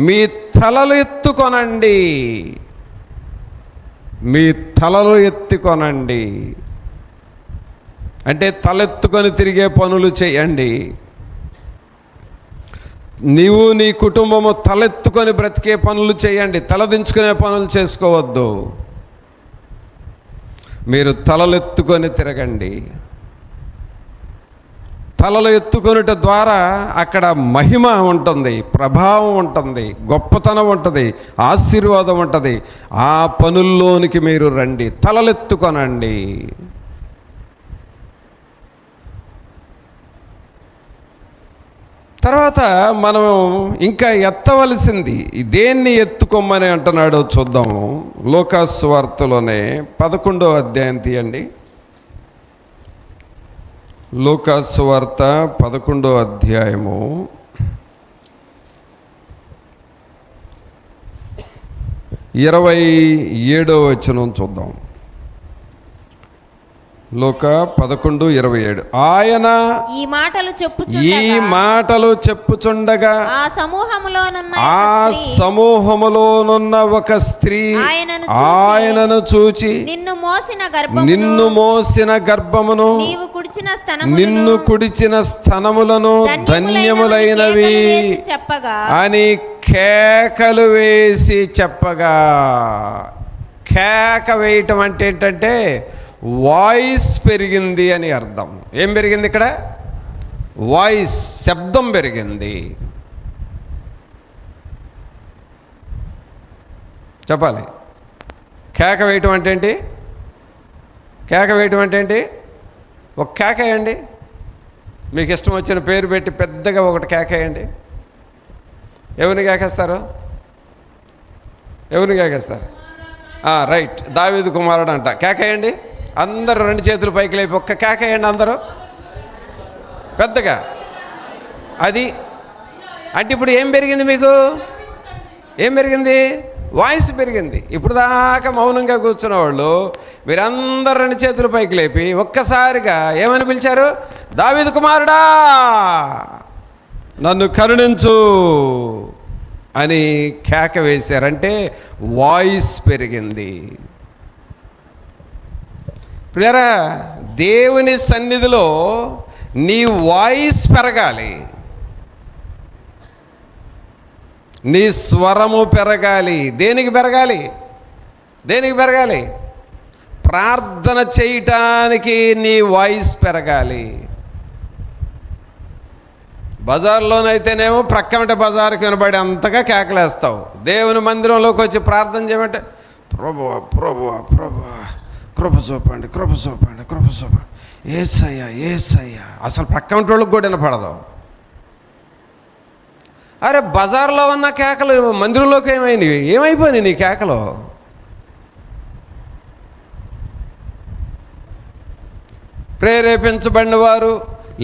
మీ తలలు ఎత్తుకొనండి. మీ తలలు ఎత్తుకొనండి అంటే తలెత్తుకొని తిరిగే పనులు చేయండి. నీవు నీ కుటుంబము తలెత్తుకొని బ్రతికే పనులు చేయండి. తలదించుకునే పనులు చేసుకోవద్దు. మీరు తలలెత్తుకొని తిరగండి. తలలు ఎత్తుకొనుట ద్వారా అక్కడ మహిమ ఉంటుంది, ప్రభావం ఉంటుంది, గొప్పతనం ఉంటుంది, ఆశీర్వాదం ఉంటుంది. ఆ పనుల్లోనికి మీరు రండి, తలలెత్తుకొనండి. తర్వాత మనం ఇంకా ఎత్తవలసింది దేన్ని ఎత్తుకోమని అంటున్నాడో చూద్దాము. లూకాసు వార్తలోనే 11వ అధ్యాయం తీయండి. లూకాసు వార్త 11వ అధ్యాయము 27వ వచనం చూద్దాం. లూకా 11:27. ఆయన ఈ మాటలు ఈ చెప్పుచుండగా మాటలు చెప్పుచుండగా ఆ సమూహములోనున్న ఆ సమూహములోనున్న ఒక స్త్రీ ఆయనను చూచి నిన్ను మోసిన గర్భమును నిన్ను కుడిచిన స్తనములను ధన్యములైనవి చెప్పగా అని కేకలు వేసి చెప్పగా. కేక వేయటం అంటే ఏంటంటే వాయిస్ పెరిగింది అని అర్థం. ఏం పెరిగింది ఇక్కడ? వాయిస్, శబ్దం పెరిగింది. చెప్పాలి. కేక వేయటం అంటే ఏంటి? కేక వేయటం అంటే ఏంటి? ఒక కేక వేయండి. మీకు ఇష్టం వచ్చిన పేరు పెట్టి పెద్దగా ఒకటి కేక వేయండి. ఎవరిని కేకేస్తారు? ఎవరిని కేకేస్తారు? రైట్, దావీదు కుమారుడు అంట. కేకేయండి అందరూ. రెండు చేతులు పైకి లేపి ఒక్క కేకేయండి అందరూ పెద్దగా. అది అంటే ఇప్పుడు ఏం పెరిగింది మీకు? ఏం పెరిగింది? వాయిస్ పెరిగింది. ఇప్పుడు దాకా మౌనంగా కూర్చున్న వాళ్ళు మీరందరూ రెండు చేతులు పైకి లేపి ఒక్కసారిగా ఏమని పిలిచారు? దావీదు కుమారుడా నన్ను కరుణించు అని కేక వేశారంటే వాయిస్ పెరిగింది. ప్రియరా, దేవుని సన్నిధిలో నీ వాయిస్ పెరగాలి, నీ స్వరము పెరగాలి. దేనికి పెరగాలి? దేనికి పెరగాలి? ప్రార్థన చేయటానికి నీ వాయిస్ పెరగాలి. బజార్లోనైతేనేమో ప్రక్కమంటే బజార్కి వినబడి అంతగా కేకలేస్తావు. దేవుని మందిరంలోకి వచ్చి ప్రార్థన చేయమంటే ప్రభువా ప్రభువా ప్రభువా కృప చూపండి, కృప చూపండి, కృప చూపండి, యేసయ్యా యేసయ్యా. అసలు ప్రక్కమంటే వాళ్ళకి కూడా వినపడదు. అరే బజార్లో ఉన్న కేకలు మందిరంలోకి ఏమైనవి? ఏమైపోయినాయి నీ కేకలు? ప్రేరేపించబడిన వారు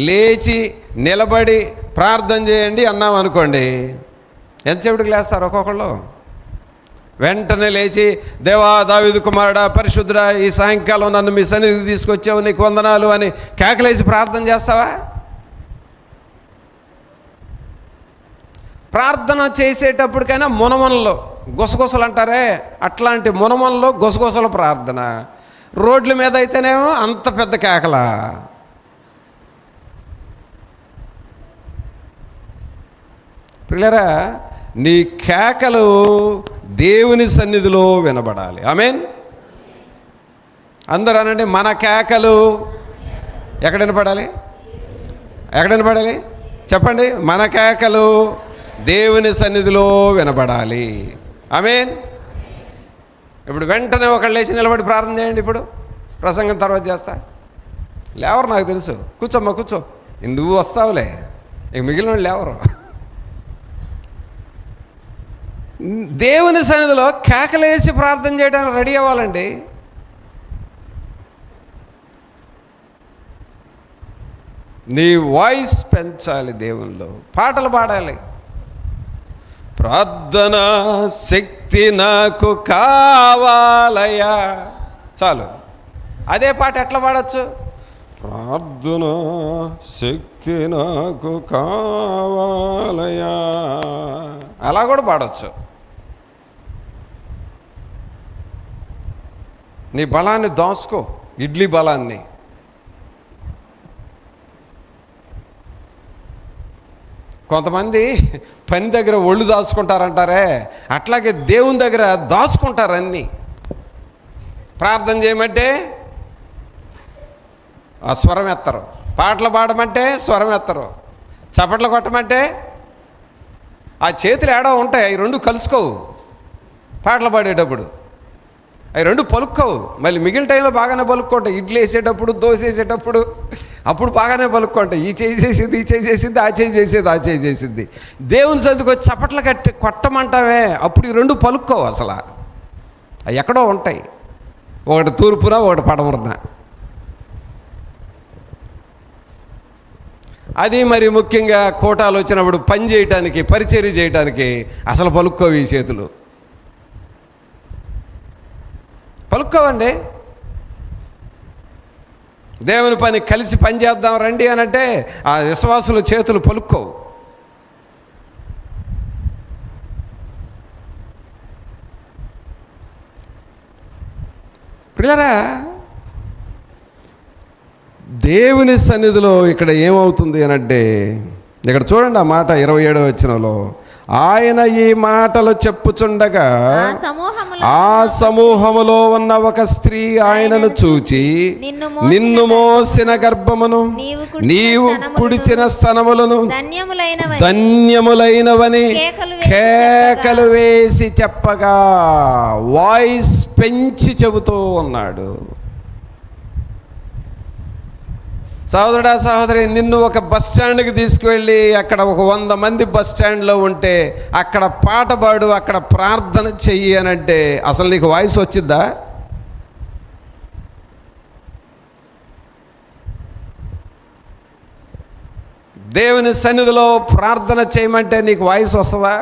లేచి నిలబడి ప్రార్థన చేయండి అన్నాం అనుకోండి, ఎంతసేపటికి లేస్తారు ఒక్కొక్కళ్ళు? వెంటనే లేచి దేవా దావీదు కుమారుడా పరిశుద్ధుడా ఈ సాయంకాలం నన్ను మీ సన్నిధికి తీసుకొచ్చావు, నీకు వందనాలు అని కేకలేసి ప్రార్థన చేస్తావా? ప్రార్థన చేసేటప్పటికైనా మునమనలో గుసగుసలు అంటారే, అట్లాంటి మునమనలో గుసగుసల ప్రార్థన. రోడ్ల మీద అయితేనేమో అంత పెద్ద కేకలా. పిల్లరా, నీ కేకలు దేవుని సన్నిధిలో వినబడాలి. ఆమేన్. అందరూ అనండి, మన కేకలు ఎక్కడ వినపడాలి? ఎక్కడ వినపడాలి? చెప్పండి. మన కేకలు దేవుని సన్నిధిలో వినబడాలి. ఆమేన్. ఇప్పుడు వెంటనే ఒకళ్ళు లేచి నిలబడి ప్రార్థన చేయండి. ఇప్పుడు ప్రసంగం తర్వాత చేస్తా. లేవరు, నాకు తెలుసు. కూర్చోమ్మా కూర్చో, నువ్వు వస్తావులే, ఇక మిగిలిన వాళ్ళు లేవరు. దేవుని సన్నిధిలో కేకలేసి ప్రార్థన చేయడానికి రెడీ అవ్వాలండి. నీ వాయిస్ పెంచాలి. దేవునిలో పాటలు పాడాలి. ప్రార్థన శక్తి నాకు కావాలయ్యా, చాలు. అదే పాట ఎట్లా పాడచ్చు? ప్రార్థన శక్తి నాకు కావాలయ్యా, అలా కూడా పాడవచ్చు. నీ బలాన్ని దాచుకో, ఇడ్లీ బలాన్ని. కొంతమంది పని దగ్గర ఒళ్ళు దాచుకుంటారంటారే, అట్లాగే దేవుని దగ్గర దాచుకుంటారు అన్నీ. ప్రార్థన చేయమంటే ఆ స్వరం ఎత్తరు, పాటలు పాడమంటే స్వరం ఎత్తరు, చప్పట్లు కొట్టమంటే ఆ చేతులు ఏడో ఉంటాయి, అవి రెండు కలుసుకోవు. పాటలు పాడేటప్పుడు అవి రెండు పలుక్కోవు. మళ్ళీ మిగిలిన టైంలో బాగానే పలుక్కుంటాయి. ఇడ్లీ వేసేటప్పుడు, దోశ వేసేటప్పుడు అప్పుడు బాగానే పలుక్కుంటాయి. ఈ చేయి చేసింది, ఈ చేయి చేసింది, ఆ చేయి చేసేది, ఆ చేయి చేసింది. దేవుని సన్నిధికి వచ్చి చప్పట్లు కొట్టమంటావే, అప్పుడు ఈ రెండు పలుక్కోవు. అసలు అవి ఎక్కడో ఉంటాయి, ఒకటి తూర్పున ఒకటి పడమరన. అది మరి ముఖ్యంగా కోటాలు వచ్చినప్పుడు పని చేయటానికి, పరిచర్య చేయటానికి అసలు పలుక్కోవు ఈ చేతులు. పలుక్కోవండి. దేవుని పని కలిసి పని చేద్దాం రండి అని అంటే ఆ విశ్వాసుల చేతులు పలుక్కోవు. పిల్లరా, దేవుని సన్నిధిలో ఇక్కడ ఏమవుతుంది అనంటే, ఇక్కడ చూడండి ఆ మాట 27వ వచనంలో, ఆయన ఈ మాటలు చెప్పుచుండగా ఆ సమూహములో ఉన్న ఒక స్త్రీ ఆయనను చూచి, నిన్ను మోసిన గర్భమును నీవు కుడిచిన స్తనములను ధన్యములైనవని కేకలు వేసి చెప్పగా, వాయిస్ పెంచి చెబుతూ ఉన్నాడు. సహోదరుడా సహోదరి, నిన్ను ఒక బస్ స్టాండ్కి తీసుకువెళ్ళి అక్కడ ఒక 100 మంది బస్ స్టాండ్లో ఉంటే అక్కడ పాట పాడు, అక్కడ ప్రార్థన చెయ్యి అని అంటే అసలు నీకు వాయిస్ వచ్చిద్దా? దేవుని సన్నిధిలో ప్రార్థన చేయమంటే నీకు వాయిస్ వస్తుందా?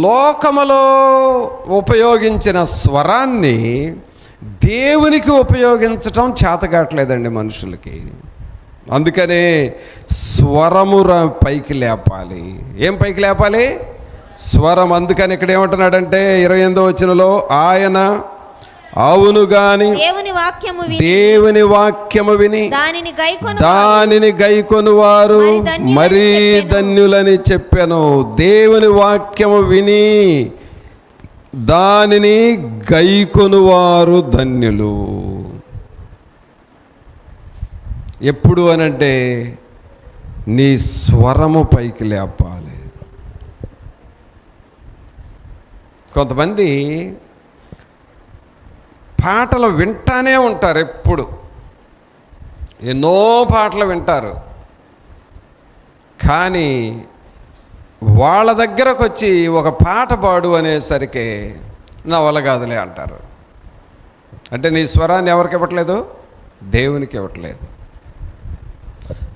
లోకములో ఉపయోగించిన స్వరాన్ని దేవునికి ఉపయోగించటం చేతకావట్లేదండి మనుషులకి. అందుకనే స్వరము పైకి లేపాలి. ఏం పైకి లేపాలి? స్వరం. అందుకని ఇక్కడ ఏమంటున్నాడంటే 28వ వచనంలో, ఆయన అవును గాని దేవుని వాక్యము విని దానిని గైకొను వారు మరీ ధన్యులని చెప్పాను. దేవుని వాక్యము విని దానిని గైకొనువారు ధన్యులు. ఎప్పుడు అనంటే నీ స్వరము పైకి లేపాలి. కొంతమంది పాటలు వింటానే ఉంటారు, ఎప్పుడు ఎన్నో పాటలు వింటారు, కానీ వాళ్ళ దగ్గరకు వచ్చి ఒక పాట పాడు అనేసరికి నా వల్ల కాదులే అంటారు. అంటే నీ స్వరాన్ని ఎవరికి ఇవ్వట్లేదు? దేవునికి ఇవ్వట్లేదు.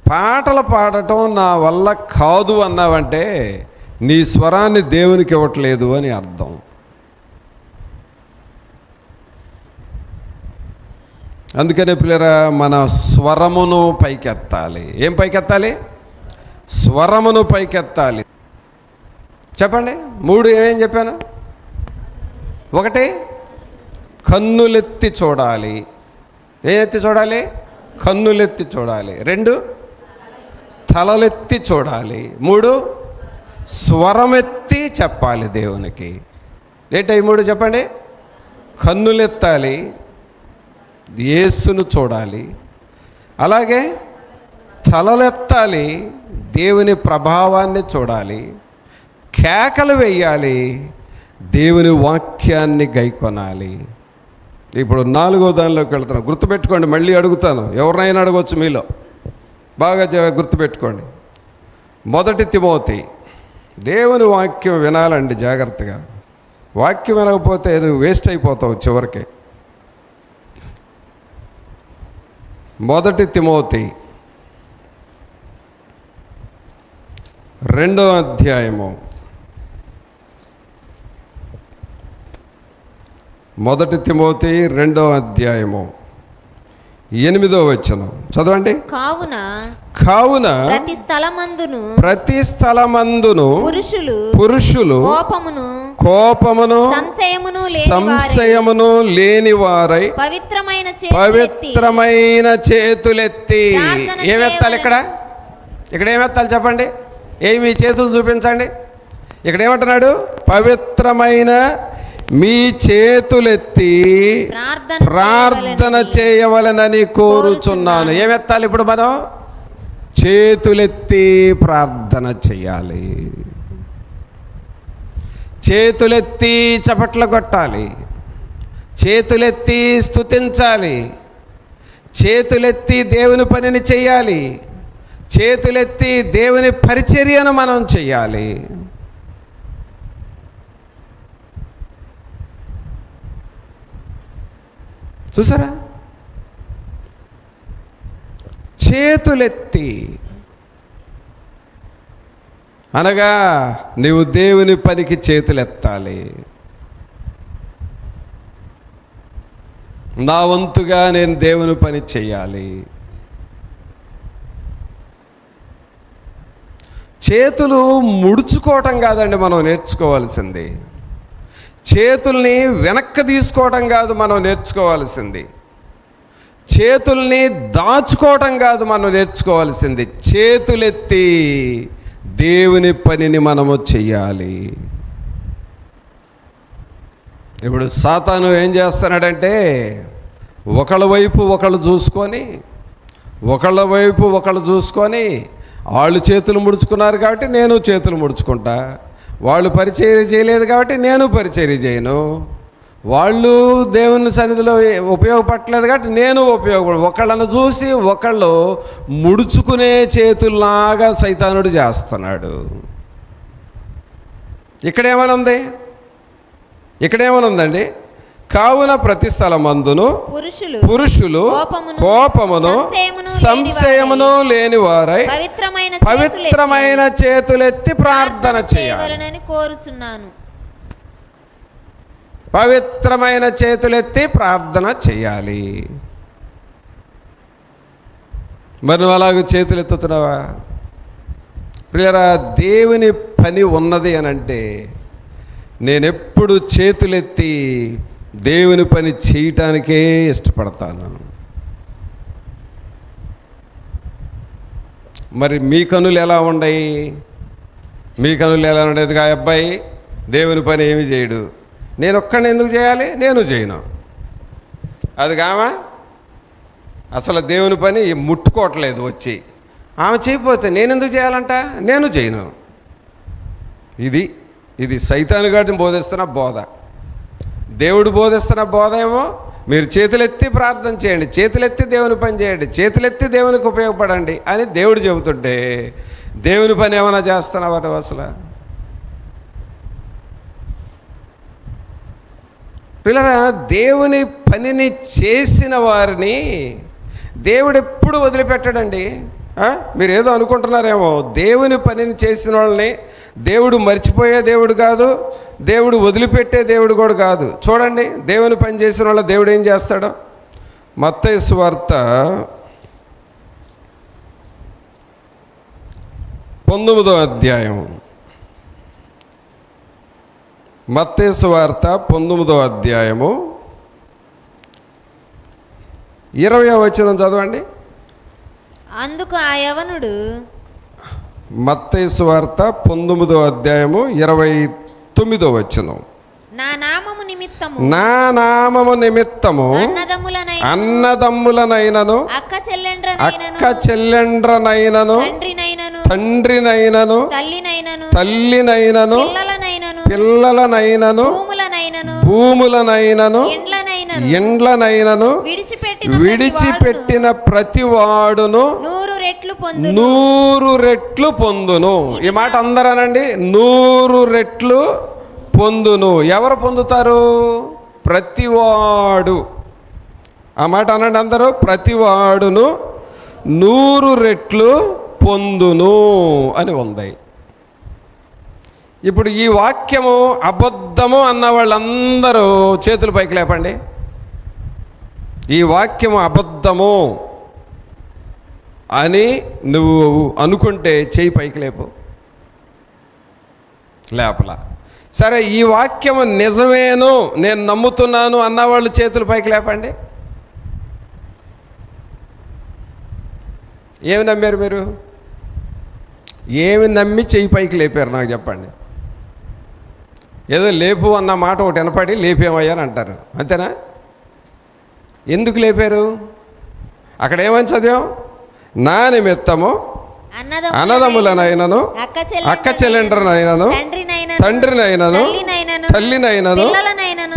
పాటలు పాడటం నా వల్ల కాదు అన్నావంటే నీ స్వరాన్ని దేవునికి ఇవ్వట్లేదు అని అర్థం. అందుకనే పిల్లరా, మన స్వరమును పైకెత్తాలి. ఏం పైకెత్తాలి? స్వరమును పైకెత్తాలి. చెప్పండి. 3 ఏమేం చెప్పాను? 1 కన్నులెత్తి చూడాలి. ఏ ఎత్తి చూడాలి? కన్నులెత్తి చూడాలి. 2 తలలెత్తి చూడాలి. 3 స్వరమెత్తి చెప్పాలి దేవునికి. ఏంటి 3 చెప్పండి? కన్నులెత్తాలి, యేసును చూడాలి, అలాగే తలలెత్తాలి, దేవుని ప్రభావాన్ని చూడాలి, కేకలు వేయాలి, దేవుని వాక్యాన్ని గైకొనాలి. ఇప్పుడు 4వ దానిలోకి వెళ్తున్నాను. గుర్తుపెట్టుకోండి, మళ్ళీ అడుగుతాను, ఎవరినైనా అడగవచ్చు మీలో. బాగా గుర్తుపెట్టుకోండి. 1 తిమోతి. దేవుని వాక్యం వినాలండి జాగ్రత్తగా. వాక్యం వినకపోతే నువ్వు వేస్ట్ అయిపోతావు చివరికి. 1 తిమోతి 2వ అధ్యాయము 1 తిమోతి 2వ అధ్యాయము 8వ వచనం చదవండి. కావున ప్రతి స్థలమందును పురుషులు కోపమును సంశయమును లేని వారై పవిత్రమైన చేతులెత్తి. ఏమెత్తాలి? ఇక్కడ ఏమెత్తాలి చెప్పండి? ఏమి చేతులు చూపించండి. ఇక్కడ ఏమంటున్నాడు? పవిత్రమైన మీ చేతులెత్తి ప్రార్థన చేయవలనని కోరుచున్నాను. ఏమెత్తాలి ఇప్పుడు మనం? చేతులెత్తి ప్రార్థన చేయాలి. చేతులెత్తి చప్పట్లు కొట్టాలి, చేతులెత్తి స్తుతించాలి, చేతులెత్తి దేవుని పనిని చేయాలి, చేతులెత్తి దేవుని పరిచర్యను మనం చెయ్యాలి. చూసారా? చేతులెత్తి అనగా నీవు దేవుని పనికి చేతులెత్తాలి. నా వంతుగా నేను దేవుని పని చేయాలి. చేతులు ముడుచుకోవటం కాదండి మనం నేర్చుకోవాల్సింది. చేతుల్ని వెనక్కి తీసుకోవటం కాదు మనం నేర్చుకోవాల్సింది. చేతుల్ని దాచుకోవటం కాదు మనం నేర్చుకోవాల్సింది. చేతులెత్తి దేవుని పనిని మనము చెయ్యాలి. ఇప్పుడు సాతాను ఏం చేస్తున్నాడంటే ఒకళ్ళ వైపు ఒకళ్ళు చూసుకొని వాళ్ళు చేతులు ముడుచుకున్నారు కాబట్టి నేను చేతులు ముడుచుకుంటా, వాళ్ళు పరిచర్య చేయలేదు కాబట్టి నేను పరిచర్య చేయను, వాళ్ళు దేవుని సన్నిధిలో ఉపయోగపడలేదు కాబట్టి నేను ఒకళ్ళను చూసి ఒకళ్ళు ముడుచుకునే చేతుల్లాగా సైతానుడు చేస్తున్నాడు. ఇక్కడేమనుందండి? కావున ప్రతి స్థలమందును పురుషులు కోపమును సంశయమును లేని వారై పవిత్రమైన చేతులెత్తి ప్రార్థన చేయాలని కోరుచున్నాను. పవిత్రమైన చేతులెత్తి ప్రార్థన చేయాలి. మరి నువ్వు అలాగే చేతులు ఎత్తుతున్నావా? ప్రియరా, దేవుని పని ఉన్నది అని అంటే నేనెప్పుడు చేతులెత్తి దేవుని పని చేయటానికే ఇష్టపడతాను. మరి మీ కనులు ఎలా ఉన్నాయి? ఎదుగా అబ్బాయి దేవుని పని ఏమి చేయడు, నేను ఒక్కడిని ఎందుకు చేయాలి? నేను చేయను. అది కామా అసలు దేవుని పని ముట్టుకోవట్లేదు వచ్చి, ఆమె చేయకపోతే నేను ఎందుకు చేయాలంట? నేను చేయను. ఇది సైతాను గారిని బోధిస్తున్న బోధ. దేవుడు బోధిస్తున్న బోధ ఏమో మీరు చేతులెత్తి ప్రార్థన చేయండి, చేతులెత్తి దేవుని పని చేయండి, చేతులెత్తి దేవునికి ఉపయోగపడండి అని దేవుడు చెబుతుంటే దేవుని పని ఏమైనా చేస్తున్నావా అసలు? పిల్లరా, దేవుని పనిని చేసిన వారిని దేవుడు ఎప్పుడు వదిలిపెట్టాడండి. మీరు ఏదో అనుకుంటున్నారేమో, దేవుని పనిని చేసిన వాళ్ళని దేవుడు మర్చిపోయే దేవుడు కాదు, దేవుడు వదిలిపెట్టే దేవుడు కూడా కాదు. చూడండి, దేవుని పని చేసిన వాళ్ళ దేవుడు ఏం చేస్తాడో. మత్తయి సువార్త 19వ అధ్యాయం. మత్తయి సువార్త 19వ అధ్యాయము 20వ వచనం చదవండి. అందుకు ఆ యవనుడు, మత్తయి సువార్త 19వ అధ్యాయము 29వ వచనం, నా నామము నిమిత్తము అన్నదమ్ములనైనను అక్క చెల్లెండ్రనైనను తండ్రినైనను తల్లినైనను పిల్లలనైనను భూములనైనను ఇండ్లనైనను విడిచిపెట్టిన ప్రతివాడును 100 రెట్లు పొందును. ఈ మాట అందరనండి, 100 రెట్లు పొందును. ఎవరు పొందుతారు? ప్రతివాడు. ఆ మాట అనండి అందరూ, ప్రతివాడును 100 రెట్లు పొందును అని ఉంది. ఇప్పుడు ఈ వాక్యము అబద్ధము అన్న వాళ్ళందరూ చేతులు పైకి లేపండి. ఈ వాక్యము అబద్ధము అని నువ్వు అనుకుంటే చేయి పైకి లేపు. లేపలా. సరే, ఈ వాక్యము నిజమేను నేను నమ్ముతున్నాను అన్నవాళ్ళు చేతులు పైకి లేపండి. ఏమి నమ్మారు మీరు? ఏమి నమ్మి చెయ్యి పైకి లేపారు నాకు చెప్పండి. ఏదో లేపు అన్న మాట ఒకటి వినపడి లేపేమయ్యాని అంటారు, అంతేనా? ఎందుకు లేపారు? అక్కడ ఏమని చదివాం? నా నిమిత్తము అన్నదమ్ములనైనను అక్క చెల్లెండ్రనైనను తండ్రినైనను తల్లినైనను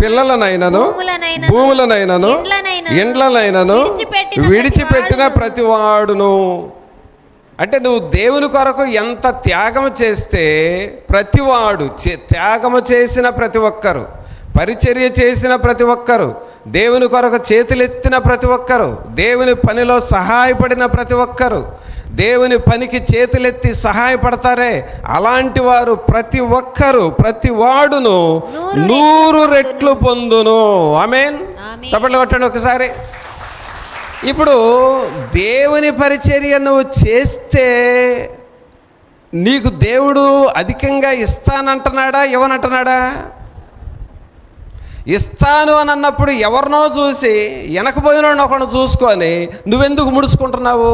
పిల్లలనైనను భూములనైనను ఇండ్లనైనను విడిచిపెట్టిన ప్రతివాడును. అంటే నువ్వు దేవుని కొరకు ఎంత త్యాగము చేస్తే ప్రతివాడు, త్యాగము చేసిన ప్రతి ఒక్కరు, పరిచర్య చేసిన ప్రతి ఒక్కరు, దేవుని కొరకు చేతులెత్తిన ప్రతి ఒక్కరు, దేవుని పనిలో సహాయపడిన ప్రతి ఒక్కరు, దేవుని పనికి చేతులెత్తి సహాయపడతారే, అలాంటి వారు ప్రతి ఒక్కరు ప్రతి వాడును 100 రెట్లు పొందును. ఆమేన్. చప్పట్లు కొట్టండి ఒకసారి. ఇప్పుడు దేవుని పరిచర్య నువ్వు చేస్తే నీకు దేవుడు అధికంగా ఇస్తానంటున్నాడా ఇవ్వనంటున్నాడా? ఇస్తాను అని అన్నప్పుడు ఎవరినో చూసి వెనకపోయిన ఒకరిని చూసుకొని నువ్వెందుకు ముడుచుకుంటున్నావు?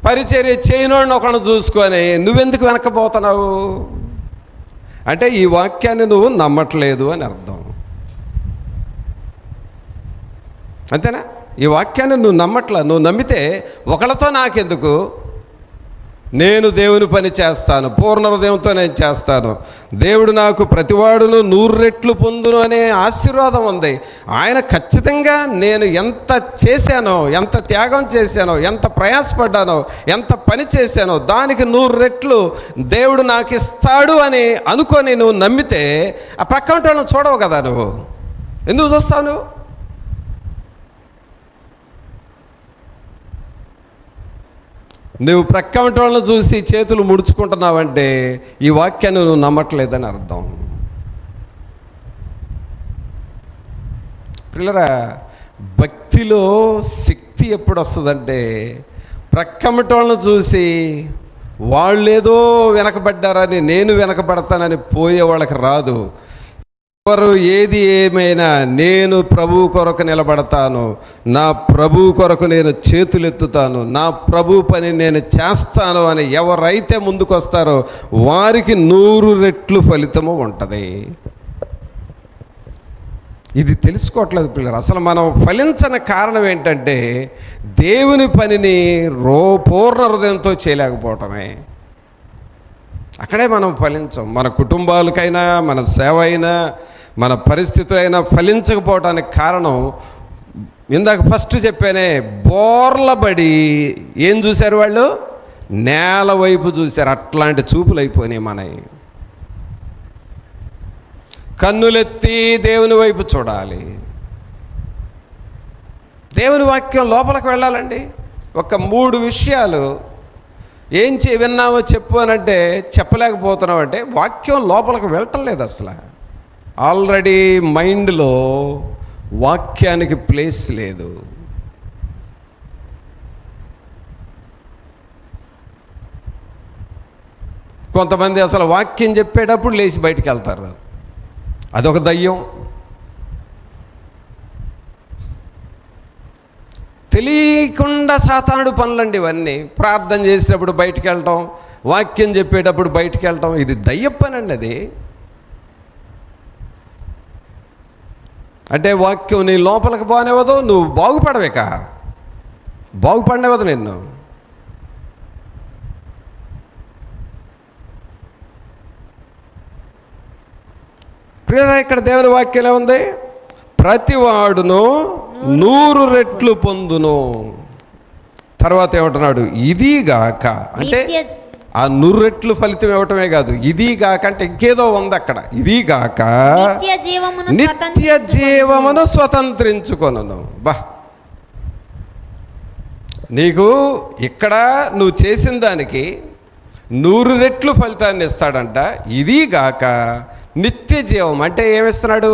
పరిచర్య చేయనోడిని ఒకరిని చూసుకొని నువ్వెందుకు వెనకపోతున్నావు? అంటే ఈ వాక్యాన్ని నువ్వు నమ్మట్లేదు అని అర్థం. అంతేనా? ఈ వాక్యాన్ని నువ్వు నమ్మట్లా. నువ్వు నమ్మితే ఒకళ్ళతో నాకెందుకు, నేను దేవుని పని చేస్తాను, పూర్ణ హృదయంతో నేను చేస్తాను, దేవుడు నాకు ప్రతివాడును 100 రెట్లు పొందును అనే ఆశీర్వాదం ఉంది. ఆయన ఖచ్చితంగా నేను ఎంత చేశానో, ఎంత త్యాగం చేశానో, ఎంత ప్రయాసపడ్డానో, ఎంత పని చేశానో దానికి 100 రెట్లు దేవుడు నాకు ఇస్తాడు అని అనుకొని నువ్వు నమ్మితే ఆ పక్క వాళ్ళని చూడవు కదా. నువ్వు ఎందుకు చూస్తావు? నువ్వు ప్రక్క వాళ్ళని చూసి చేతులు ముడుచుకుంటున్నావంటే ఈ వాక్యాన్ని నువ్వు నమ్మట్లేదని అర్థం. పిల్లరా, భక్తిలో శక్తి ఎప్పుడు వస్తుందంటే ప్రక్కమటి వాళ్ళని చూసి వాళ్ళేదో వెనకబడ్డారని నేను వెనకబడతానని పోయే వాళ్ళకి రాదు. ఎవరు ఏది ఏమైనా నేను ప్రభు కొరకు నిలబడతాను, నా ప్రభు కొరకు నేను చేతులెత్తుతాను, నా ప్రభు పని నేను చేస్తాను అని ఎవరైతే ముందుకు వస్తారో వారికి 100 రెట్లు ఫలితము ఉంటుంది. ఇది తెలుసుకోవట్లేదు పిల్లలు. అసలు మనం ఫలించని కారణం ఏంటంటే దేవుని పనిని పూర్ణ హృదయంతో చేయలేకపోవటమే. అక్కడే మనం ఫలించం. మన కుటుంబాలకైనా, మన సేవ అయినా, మన పరిస్థితులైనా ఫలించకపోవటానికి కారణం ఇందాక ఫస్ట్ చెప్పానే, బోర్లబడి ఏం చూశారు వాళ్ళు? నేల వైపు చూశారు. అట్లాంటి చూపులు అయిపోయినాయి మనవి. కన్నులెత్తి దేవుని వైపు చూడాలి. దేవుని వాక్యం లోపలికి వెళ్ళాలండి. ఒక 3 విషయాలు ఏం విన్నావో చెప్పు అనంటే చెప్పలేకపోతున్నావు అంటే వాక్యం లోపలికి వెళ్ళటం లేదు. అసలు ఆల్రెడీ మైండ్లో వాక్యానికి ప్లేస్ లేదు. కొంతమంది అసలు వాక్యం చెప్పేటప్పుడు లేచి బయటికి వెళ్తారు. అదొక దయ్యం. తెలియకుండా సాతానుడు పనులండి ఇవన్నీ. ప్రార్థన చేసేటప్పుడు బయటికి వెళ్ళటం, వాక్యం చెప్పేటప్పుడు బయటికి వెళ్ళటం, ఇది దయ్యం పనండి. అది అంటే వాక్యం నీ లోపలికి బాగానేవదు, నువ్వు బాగుపడవేక, బాగుపడినవదు నిన్ను. ప్రియరా, ఇక్కడ దేవుని వాక్యం ఎలా ఉంది? ప్రతివాడును 100 రెట్లు పొందును. తర్వాత ఏమంటున్నాడు? ఇదిగాక అంటే ఆ 100 రెట్లు ఫలితం ఇవ్వటమే కాదు, ఇదిగాక అంటే ఇంకేదో ఉంది అక్కడ. ఇదిగాక నిత్య జీవమును స్వతంత్రించుకొనును. బా, నీకు ఇక్కడ నువ్వు చేసిన దానికి 100 రెట్లు ఫలితాన్ని ఇస్తాడంట. ఇదిగాక నిత్య జీవం అంటే ఏమిస్తున్నాడు?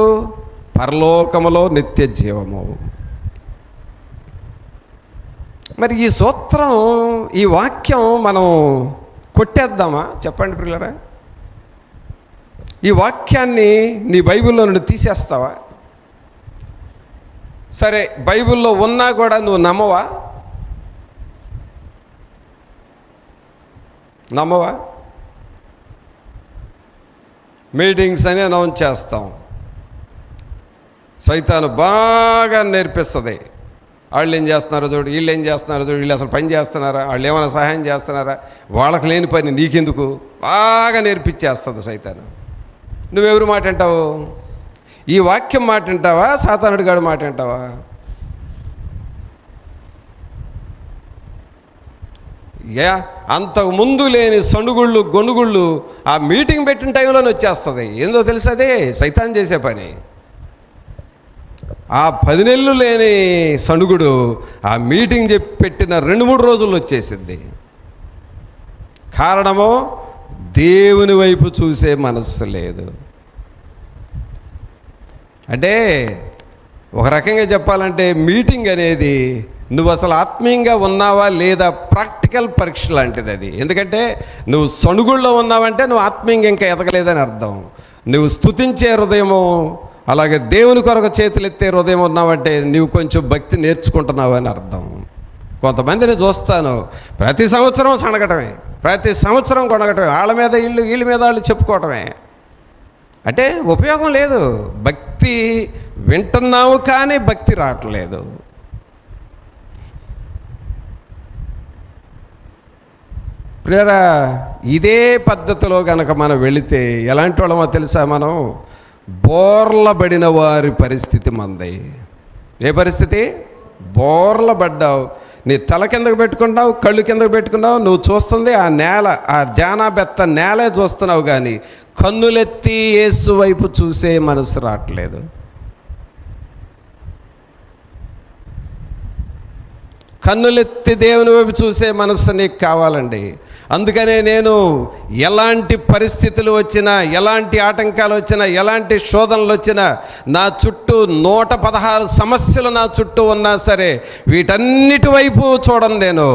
పరలోకములో నిత్య జీవము. మరి ఈ సూత్రం, ఈ వాక్యం మనం కొట్టేద్దామా? చెప్పండి పిల్లరా. ఈ వాక్యాన్ని నీ బైబిల్లో నుండి తీసేస్తావా? సరే, బైబిల్లో ఉన్నా కూడా నువ్వు నమ్మవా? నమ్మవా? మీటింగ్స్ అని అనౌన్స్ చేస్తాం. సైతాను బాగా నేర్పిస్తుంది. వాళ్ళు ఏం చేస్తున్నారో చూడు, వీళ్ళు ఏం చేస్తున్నారో చూడు, వీళ్ళు అసలు పని చేస్తున్నారా, వాళ్ళు ఏమైనా సహాయం చేస్తున్నారా, వాళ్ళకి లేని పని నీకెందుకు, బాగా నేర్పించేస్తుంది సైతాను. నువ్వెవరు మాట వింటావు? ఈ వాక్యం మాట వింటావా, సాతానుడి గాడి మాట వింటావా? అంతకుముందు లేని సణుగుళ్ళు గొనుగుళ్ళు ఆ మీటింగ్ పెట్టిన టైంలోనే వచ్చేస్తుంది. ఏందో తెలుసు, అదే సైతాన్ చేసే పని. ఆ 10 నెలలు లేని సణుగుడు ఆ మీటింగ్ పెట్టిన 2-3 రోజుల్లో వచ్చేసింది. కారణము దేవుని వైపు చూసే మనస్సు లేదు. అంటే ఒక రకంగా చెప్పాలంటే మీటింగ్ అనేది నువ్వు అసలు ఆత్మీయంగా ఉన్నావా లేదా ప్రాక్టికల్ పరీక్ష లాంటిది అది. ఎందుకంటే నువ్వు సణుగుల్లో ఉన్నావంటే నువ్వు ఆత్మీయంగా ఇంకా ఎదగలేదని అర్థం. నువ్వు స్తుతించే హృదయము, అలాగే దేవుని కొరకు చేతులెత్తే హృదయం ఉన్నావంటే నువ్వు కొంచెం భక్తి నేర్చుకుంటున్నావని అర్థం. కొంతమందిని చూస్తాను, ప్రతి సంవత్సరం సనగటమే, ప్రతి సంవత్సరం కొనగటమే, వాళ్ళ మీద వీళ్ళ మీద వాళ్ళు చెప్పుకోవటమే. అంటే ఉపయోగం లేదు. భక్తి వింటున్నావు కానీ భక్తి రావట్లేదు. ప్రియరా, ఇదే పద్ధతిలో కనుక మనం వెళితే ఎలాంటి వాళ్ళమో తెలుసా? మనం బోర్లబడిన వారి పరిస్థితి మనది. ఏ పరిస్థితి? బోర్లబడ్డావు, నీ తల కిందకు పెట్టుకుంటావు, కళ్ళు కిందకు పెట్టుకున్నావు, నువ్వు చూస్తుంది ఆ నేల, ఆ జానాబెత్త నేలే చూస్తున్నావు కానీ కన్నులెత్తి యేసు వైపు చూసే మనసు రావట్లేదు. కన్నులెత్తి దేవుని వైపు చూసే మనస్సు నీకు కావాలండి. అందుకనే నేను ఎలాంటి పరిస్థితులు వచ్చినా, ఎలాంటి ఆటంకాలు వచ్చినా, ఎలాంటి శోధనలు వచ్చినా, నా చుట్టూ 116 సమస్యలు నా చుట్టూ ఉన్నా సరే వీటన్నిటి వైపు చూడను. నేను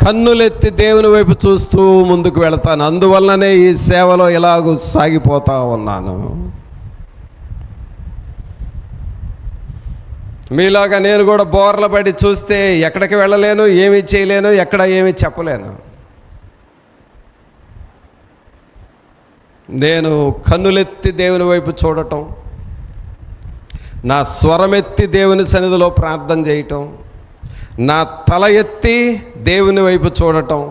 కన్నులెత్తి దేవుని వైపు చూస్తూ ముందుకు వెళతాను. అందువల్లనే ఈ సేవలో ఇలాగూ సాగిపోతూ ఉన్నాను. మీలాగా నేను కూడా బోర్ల పడి చూస్తే ఎక్కడికి వెళ్ళలేను, ఏమీ చేయలేను, ఎక్కడ ఏమీ చెప్పలేను. నేను కన్నులెత్తి దేవుని వైపు చూడటం, నా స్వరమెత్తి దేవుని సన్నిధిలో ప్రార్థన చేయటం, నా తల ఎత్తి దేవుని వైపు చూడటం,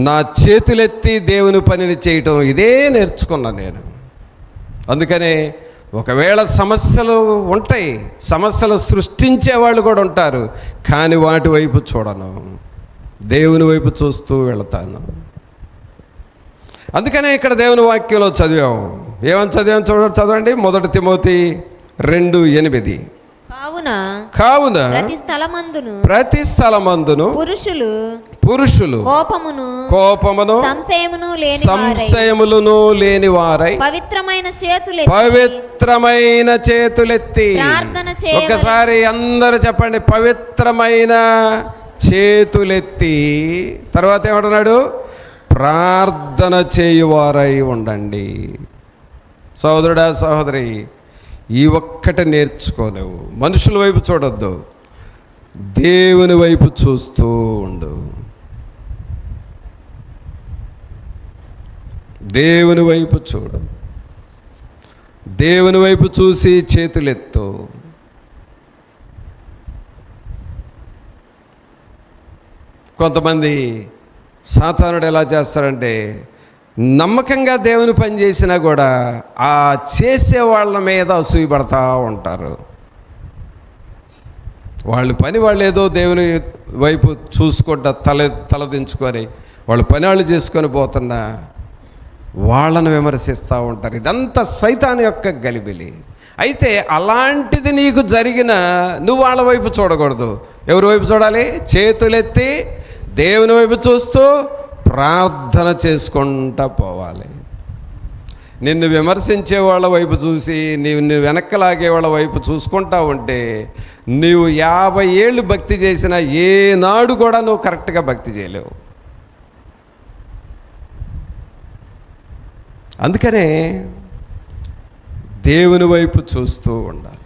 నా చేతులెత్తి దేవుని పనిని చేయటం, ఇదే నేర్చుకున్నా నేను. అందుకనే ఒకవేళ సమస్యలు ఉంటాయి, సమస్యలు సృష్టించే వాళ్ళు కూడా ఉంటారు, కానీ వాటి వైపు చూడను, దేవుని వైపు చూస్తూ వెళతాను. అందుకనే ఇక్కడ దేవుని వాక్యంలో చదివాము. ఏమని చదివాము చదవండి. 1 తిమోతి 2:8. కావున ప్రతి స్థలమందును పురుషులు కోపమును సంశయములను లేని వారై పవిత్రమైన చేతులెత్తి, ఒకసారి అందరూ చెప్పండి, పవిత్రమైన చేతులెత్తి. తర్వాత ఏమంటున్నాడు? ప్రార్థన చేయువారై ఉండండి. సహోదరుడా, సహోదరి, ఈ ఒక్కటి నేర్చుకో. నువ్వు మనుషుల వైపు చూడొద్దు, దేవుని వైపు చూస్తూ ఉండు. దేవుని వైపు చూడు, దేవుని వైపు చూసి చేతులెత్తు. కొంతమంది సాతానుడు ఎలా చేస్తారంటే, నమ్మకంగా దేవుని పని చేసినా కూడా ఆ చేసే వాళ్ళ మీద అసూయపడతా ఉంటారు. వాళ్ళ పని వాళ్ళు ఏదో దేవుని వైపు చూసుకుంటా తలదించుకొని వాళ్ళు పని వాళ్ళు చేసుకొని పోతున్నా వాళ్ళను విమర్శిస్తూ ఉంటారు. ఇదంతా సైతాను యొక్క గలిబిలి. అయితే అలాంటిది నీకు జరిగిన నువ్వు వాళ్ళ వైపు చూడకూడదు. ఎవరి వైపు చూడాలి? చేతులెత్తి దేవుని వైపు చూస్తూ ప్రార్థన చేసుకుంటా పోవాలి. నిన్ను విమర్శించే వాళ్ళ వైపు చూసి నిన్ను వెనక్కి లాగే వాళ్ళ వైపు చూసుకుంటా ఉంటే నీవు 50 ఏళ్ళు భక్తి చేసినా ఏనాడు కూడా నువ్వు కరెక్ట్గా భక్తి చేయలేవు. అందుకనే దేవుని వైపు చూస్తూ ఉండాలి.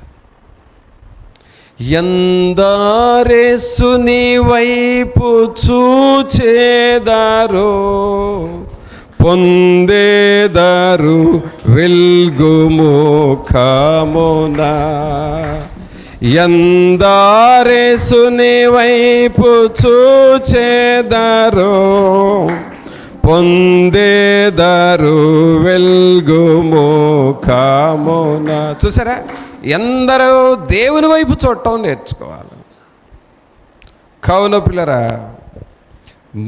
ఎందరేసు నీ వైపు చూచేదారు పొందేదారు వెల్గు ముఖమున. ఎందరేసు నీ వైపు చూచేదారు పొందేదారు వెల్గు ముఖమున. చూసారా, ఎందరో దేవుని వైపు చూడటం నేర్చుకోవాలి. కావున పిల్లరా,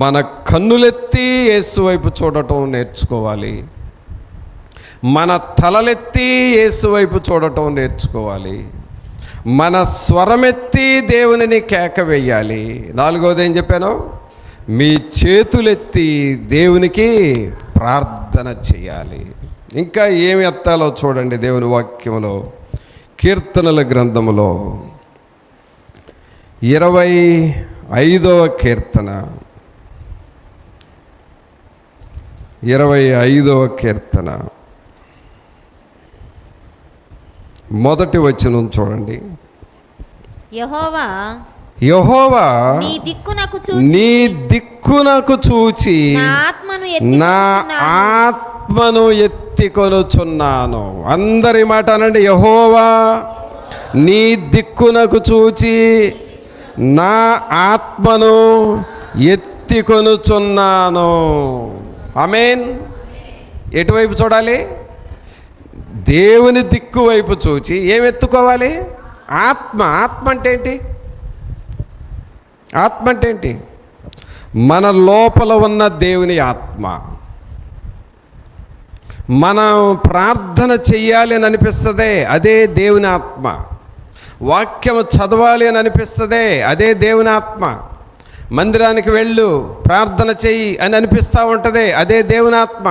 మన కన్నులెత్తి యేసు వైపు చూడటం నేర్చుకోవాలి. మన తలలెత్తి యేసు వైపు చూడటం నేర్చుకోవాలి. మన స్వరమెత్తి దేవునిని కేక వేయాలి. 4వది ఏం చెప్పాను? మీ చేతులెత్తి దేవునికి ప్రార్థన చేయాలి. ఇంకా ఏమి ఎత్తాలో చూడండి దేవుని వాక్యంలో. కీర్తనల గ్రంథములో 25వ కీర్తన 25వ కీర్తన మొదటి వచనం చూడండి. యెహోవా యెహోవా నీ దిక్కునకు చూచి నా ఆత్మను ఎత్తికొనుచున్నాను. అందరి మాట అనండి. యెహోవా నీ దిక్కునకు చూచి నా ఆత్మను ఎత్తికొనుచున్నాను. ఆమేన్. ఎటువైపు చూడాలి? దేవుని దిక్కు వైపు చూచి ఏం ఎత్తుకోవాలి? ఆత్మ. ఆత్మ అంటే ఏంటి? ఆత్మ అంటే ఏంటి? మన లోపల ఉన్న దేవుని ఆత్మ. మనం ప్రార్థన చెయ్యాలి అని అనిపిస్తుంది, అదే దేవుని ఆత్మ. వాక్యం చదవాలి అని అనిపిస్తుంది, అదే దేవుని ఆత్మ. మందిరానికి వెళ్ళు, ప్రార్థన చెయ్యి అని అనిపిస్తూ ఉంటుంది, అదే దేవుని ఆత్మ.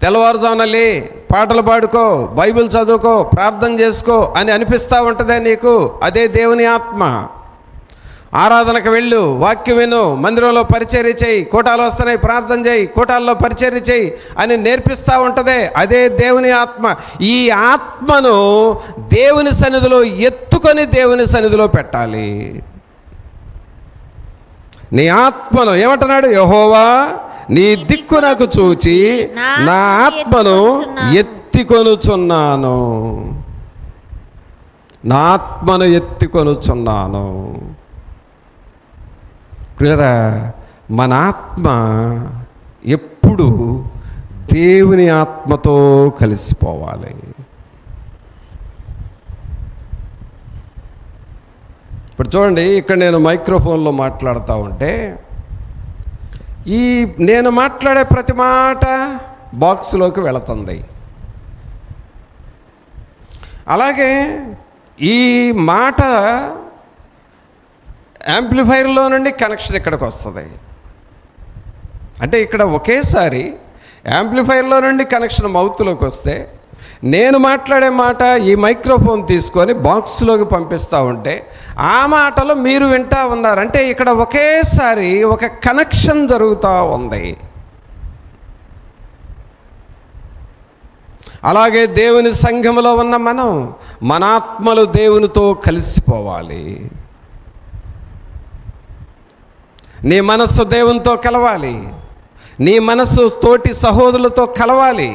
తెల్లవారుజామున లే, పాటలు పాడుకో, బైబిల్ చదువుకో, ప్రార్థన చేసుకో అని అనిపిస్తూ ఉంటుందే నీకు, అదే దేవుని ఆత్మ. ఆరాధనకు వెళ్ళు, వాక్యం విను, మందిరంలో పరిచర్య చేయి, కూటాలు వస్తున్నాయి ప్రార్థన చేయి, కూటాల్లో పరిచర్య చేయి అని నేర్పిస్తూ ఉంటుంది, అదే దేవుని ఆత్మ. ఈ ఆత్మను దేవుని సన్నిధిలో ఎత్తుకొని దేవుని సన్నిధిలో పెట్టాలి. నీ ఆత్మను ఏమంటున్నాడు? యెహోవా నీ దిక్కు నాకు చూచి నా ఆత్మను ఎత్తికొనుచున్నాను. నా ఆత్మను ఎత్తికొనుచున్నాను. ప్రియరా, మన ఆత్మ ఎప్పుడు దేవుని ఆత్మతో కలిసిపోవాలి. ఇప్పుడు చూడండి, ఇక్కడ నేను మైక్రోఫోన్లో మాట్లాడుతూ ఉంటే నేను మాట్లాడే ప్రతి మాట బాక్స్లోకి వెళుతుంది. అలాగే ఈ మాట యాంప్లిఫైర్లో నుండి కనెక్షన్ ఇక్కడికి వస్తుంది. అంటే ఇక్కడ ఒకేసారి యాంప్లిఫైర్లో నుండి కనెక్షన్ మౌత్లోకి వస్తే, నేను మాట్లాడే మాట ఈ మైక్రోఫోన్ తీసుకొని బాక్స్లోకి పంపిస్తూ ఉంటే ఆ మాటలు మీరు వింటూ ఉన్నారు. అంటే ఇక్కడ ఒకేసారి ఒక కనెక్షన్ జరుగుతూ ఉంది. అలాగే దేవుని సంఘములో ఉన్న మన ఆత్మలు దేవునితో కలిసిపోవాలి. నీ మనస్సు దేవునితో కలవాలి. నీ మనస్సు తోటి సహోదరులతో కలవాలి.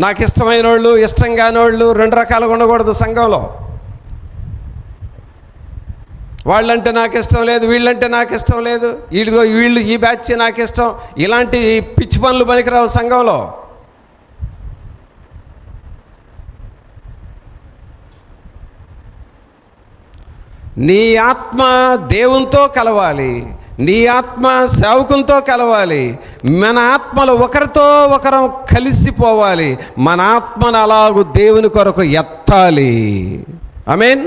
నాకు ఇష్టమైన వాళ్ళు, ఇష్టం కాని వాళ్ళు 2 రకాలుగా ఉండకూడదు సంఘంలో. వాళ్ళంటే నాకు ఇష్టం లేదు, వీళ్ళంటే నాకు ఇష్టం లేదు, వీళ్ళు ఈ బ్యాచ్ నాకు ఇష్టం, ఇలాంటి పిచ్చి పనులు పనికిరావు సంఘంలో. నీ ఆత్మ దేవునితో కలవాలి, నీ ఆత్మ సేవకునితో కలవాలి. మన ఆత్మలు ఒకరితో ఒకరు కలిసిపోవాలి. మన ఆత్మను అలాగూ దేవుని కొరకు ఎత్తాలి. ఆమేన్.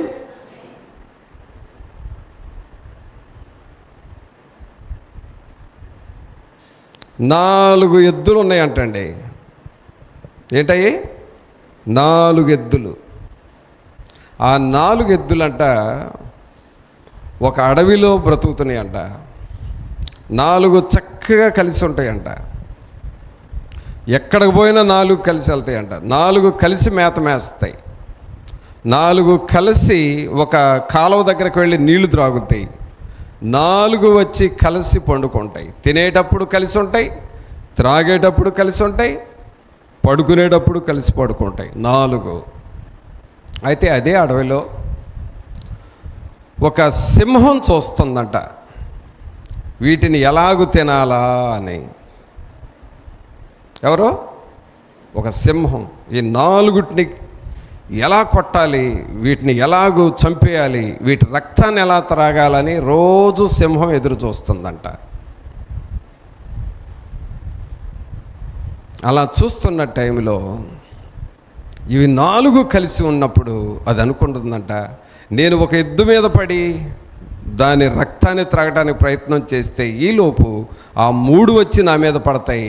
నాలుగు ఎద్దులు ఉన్నాయంటండి. ఏంటయ్యి? 4 ఎద్దులు. ఆ 4 ఎద్దులంట ఒక అడవిలో బ్రతుకుతున్నాయంట. 4 చక్కగా కలిసి ఉంటాయంట. ఎక్కడికి పోయినా 4 కలిసి వెళ్తాయంట. 4 కలిసి మేత మేస్తాయి. 4 కలిసి ఒక కాలువ దగ్గరకు వెళ్ళి నీళ్లు త్రాగుతాయి. 4 వచ్చి కలిసి పండుకుంటాయి. తినేటప్పుడు కలిసి ఉంటాయి, త్రాగేటప్పుడు కలిసి ఉంటాయి, పడుకునేటప్పుడు కలిసి పడుకుంటాయి. 4. అయితే అదే అడవిలో ఒక సింహం చూస్తుందంట వీటిని ఎలాగు తినాలా అని. ఎవరో ఒక సింహం ఈ 4 ఎలా కొట్టాలి, వీటిని ఎలాగూ చంపేయాలి, వీటి రక్తాన్ని ఎలా త్రాగాలని రోజు సింహం ఎదురు చూస్తుందంట. అలా చూస్తున్న టైంలో ఇవి 4 కలిసి ఉన్నప్పుడు అది అనుకుంటుందంట, నేను ఒక ఎద్దు మీద పడి దాని రక్తాన్ని త్రాగడానికి ప్రయత్నం చేస్తే ఈలోపు ఆ 3 వచ్చి నా మీద పడతాయి,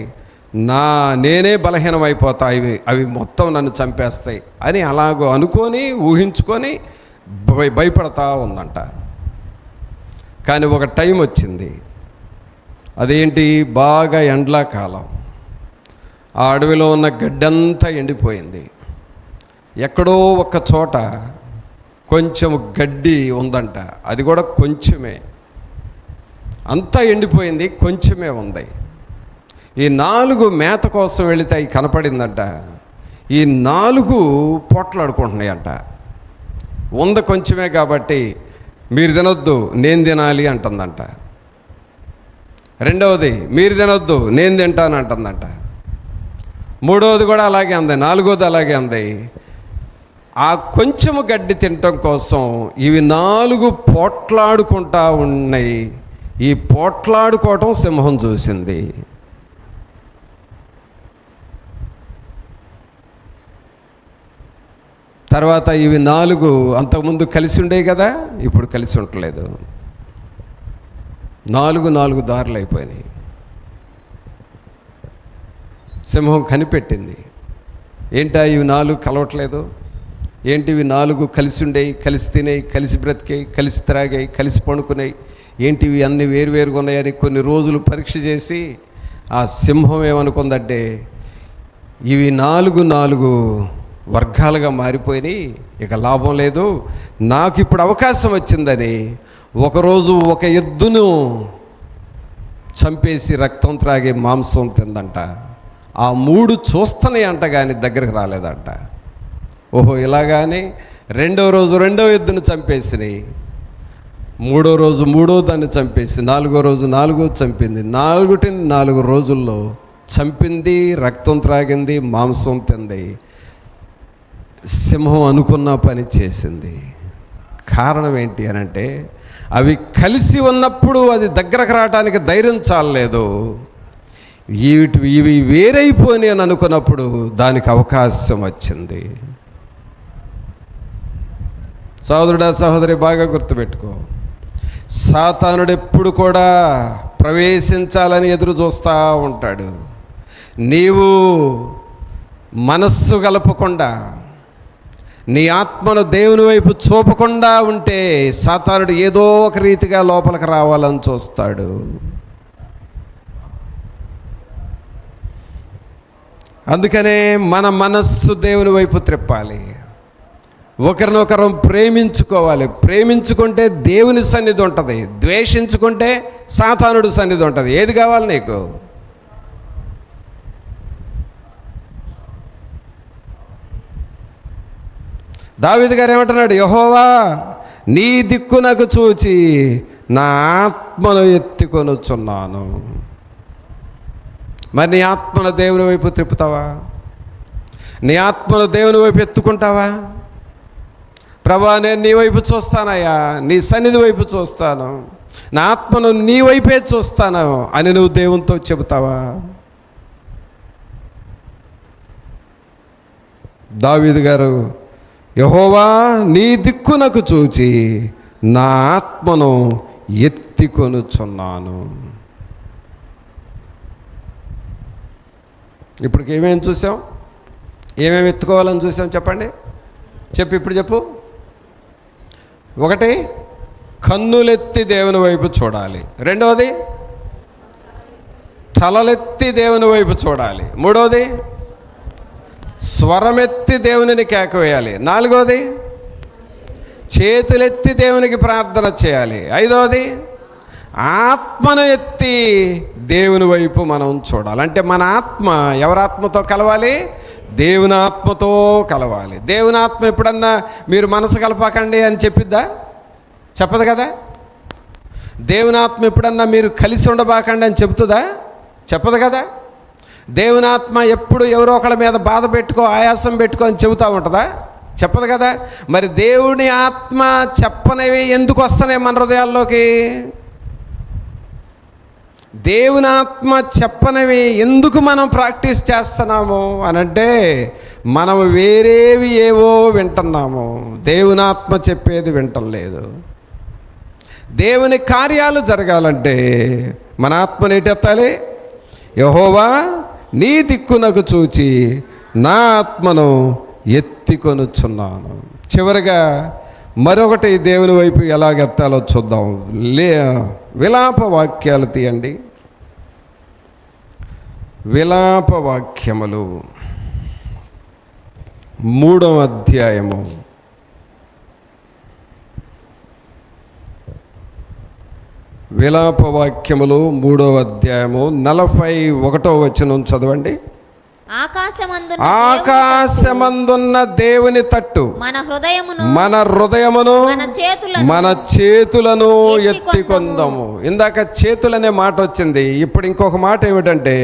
నేనే బలహీనమైపోతా, అవి మొత్తం నన్ను చంపేస్తాయి అని అలాగో అనుకొని ఊహించుకొని భయపడతా ఉందంట. కానీ ఒక టైం వచ్చింది, అదేంటి, బాగా ఎండ్లాకాలం. ఆ అడవిలో ఉన్న గడ్డంతా ఎండిపోయింది. ఎక్కడో ఒక చోట కొంచెం గడ్డి ఉందంట, అది కూడా కొంచెమే. అంతా ఎండిపోయింది, కొంచెమే ఉంది. ఈ 4 మేత కోసం వెళితే అవి కనపడిందంట. ఈ 4 పోట్లాడుకుంటున్నాయంట. ఉంది కొంచెమే కాబట్టి మీరు తినొద్దు, నేను తినాలి అంటుందంట. రెండవది, మీరు తినొద్దు, నేను తింటాను అంటుందంట. మూడవది కూడా అలాగే అంది, 4వది అలాగే అంది. ఆ కొంచెము గడ్డి తినటం కోసం ఇవి 4 పోట్లాడుకుంటా ఉన్నాయి. ఈ పోట్లాడుకోవటం సింహం చూసింది. తర్వాత ఇవి 4 అంతకుముందు కలిసి ఉండేవి కదా, ఇప్పుడు కలిసి ఉండలేదు. 4 దారులు అయిపోయినాయి. సింహం కనిపెట్టింది, ఏంటా ఇవి 4 కలవట్లేదు, ఏంటి ఇవి 4 కలిసి ఉండేవి, కలిసి తినేవి, కలిసి బ్రతికాయి, కలిసి త్రాగాయి, కలిసి పండుకున్నాయి, ఏంటివి అన్నీ వేరువేరుగా ఉన్నాయని కొన్ని రోజులు పరీక్ష చేసి ఆ సింహం ఏమనుకుందంటే, ఇవి 4 వర్గాలుగా మారిపోయినాయి, ఇక లాభం లేదు, నాకు ఇప్పుడు అవకాశం వచ్చిందని ఒకరోజు ఒక ఎద్దును చంపేసి రక్తం త్రాగే మాంసం తిందంట. ఆ 3 చూస్తున్నాయి అంట, కానీ దగ్గరికి రాలేదంట. ఓహో ఇలాగానే రెండవ రోజు రెండవ ఎద్దును చంపేసినాయి, మూడో రోజు మూడో దాన్ని చంపేసి, 4వ రోజు 4 చంపింది. 4 రోజుల్లో చంపింది, రక్తం త్రాగింది, మాంసం తింది. సింహం అనుకున్న పని చేసింది. కారణం ఏంటి అని అంటే, అవి కలిసి ఉన్నప్పుడు అది దగ్గరకు రావడానికి ధైర్యం చాలలేదు. ఇవి వేరైపోయి అని అనుకున్నప్పుడు దానికి అవకాశం వచ్చింది. సహోదరుడా సహోదరి, బాగా గుర్తుపెట్టుకో, సాతానుడు ఎప్పుడు కూడా ప్రవేశించాలని ఎదురు చూస్తూ ఉంటాడు. నీవు మనస్సు గలపకుండా, నీ ఆత్మను దేవుని వైపు చూపకుండా ఉంటే సాతానుడు ఏదో ఒక రీతిగా లోపలికి రావాలని చూస్తాడు. అందుకనే మన మనస్సు దేవుని వైపు త్రిప్పాలి. ఒకరినొకరం ప్రేమించుకోవాలి. ప్రేమించుకుంటే దేవుని సన్నిధి ఉంటుంది, ద్వేషించుకుంటే సాతానుడు సన్నిధి ఉంటుంది. ఏది కావాలి నీకు? దావీదు గారు ఏమంటున్నాడు? యెహోవా నీ దిక్కునకు చూచి నా ఆత్మను ఎత్తుకొనుచున్నాను. మరి నీ ఆత్మను దేవుని వైపు త్రిప్పుతావా? నీ ఆత్మను దేవుని వైపు ఎత్తుకుంటావా? ప్రభా, నేను నీ వైపు చూస్తానయ్యా, నీ సన్నిధి వైపు చూస్తాను, నా ఆత్మను నీ వైపే చూస్తాను అని నువ్వు దేవునితో చెబుతావా? దావీదు గారు, యెహోవా నీ దిక్కునకు చూచి నా ఆత్మను ఎత్తికొనుచున్నాను. ఇప్పటికి ఏమేమి చూసాం? ఏమేమి ఎత్తుకోవాలని చూసాం? చెప్పండి, ఇప్పుడు చెప్పు. 1, కన్నులెత్తి దేవుని వైపు చూడాలి. 2వది, తలలెత్తి దేవుని వైపు చూడాలి. 3వది, స్వరమెత్తి దేవునిని కేకవేయాలి. 4వది, చేతులెత్తి దేవునికి ప్రార్థన చేయాలి. 5వది, ఆత్మను ఎత్తి దేవుని వైపు మనం చూడాలి. అంటే మన ఆత్మ ఎవరి ఆత్మతో కలవాలి? దేవుని ఆత్మతో కలవాలి. దేవుని ఆత్మ ఎప్పుడన్నా మీరు మనసు కలపకండి అని చెప్పిద్దా? చెప్పదు కదా. దేవుని ఆత్మ ఎప్పుడన్నా మీరు కలిసి ఉండబాకండి అని చెబుతుందా? చెప్పదు కదా. దేవుని ఆత్మ ఎప్పుడు ఎవరో ఒకళ్ళ మీద బాధ పెట్టుకో, ఆయాసం పెట్టుకో అని చెబుతూ ఉంటుందా? చెప్పదు కదా. మరి దేవుని ఆత్మ చెప్పనివి ఎందుకు వస్తున్నాయి మన హృదయాల్లోకి? దేవుని ఆత్మ చెప్పనివి ఎందుకు మనం ప్రాక్టీస్ చేస్తున్నాము అనంటే, మనం వేరేవి ఏవో వింటున్నాము, దేవుని ఆత్మ చెప్పేది వింటలేదు. దేవుని కార్యాలు జరగాలంటే మన ఆత్మను ఎట్టెత్తాలి? యెహోవా నీ దిక్కునకు చూచి నా ఆత్మను ఎత్తికొనుచున్నాను. చివరిగా మరొకటి దేవుని వైపు ఎలాగెత్తాలో చూద్దాం. విలాప వాక్యాలు తీయండి. విలాప వాక్యములు 3వ అధ్యాయము. విలాప వాక్యములు 3వ అధ్యాయము 41వ వచనం చదవండి. ఆకాశమందున్న దేవుని తట్టు మన హృదయమును మన చేతులను ఎత్తికొందాము. ఇందాక చేతులనే మాట వచ్చింది, ఇప్పుడు ఇంకొక మాట ఏమిటంటే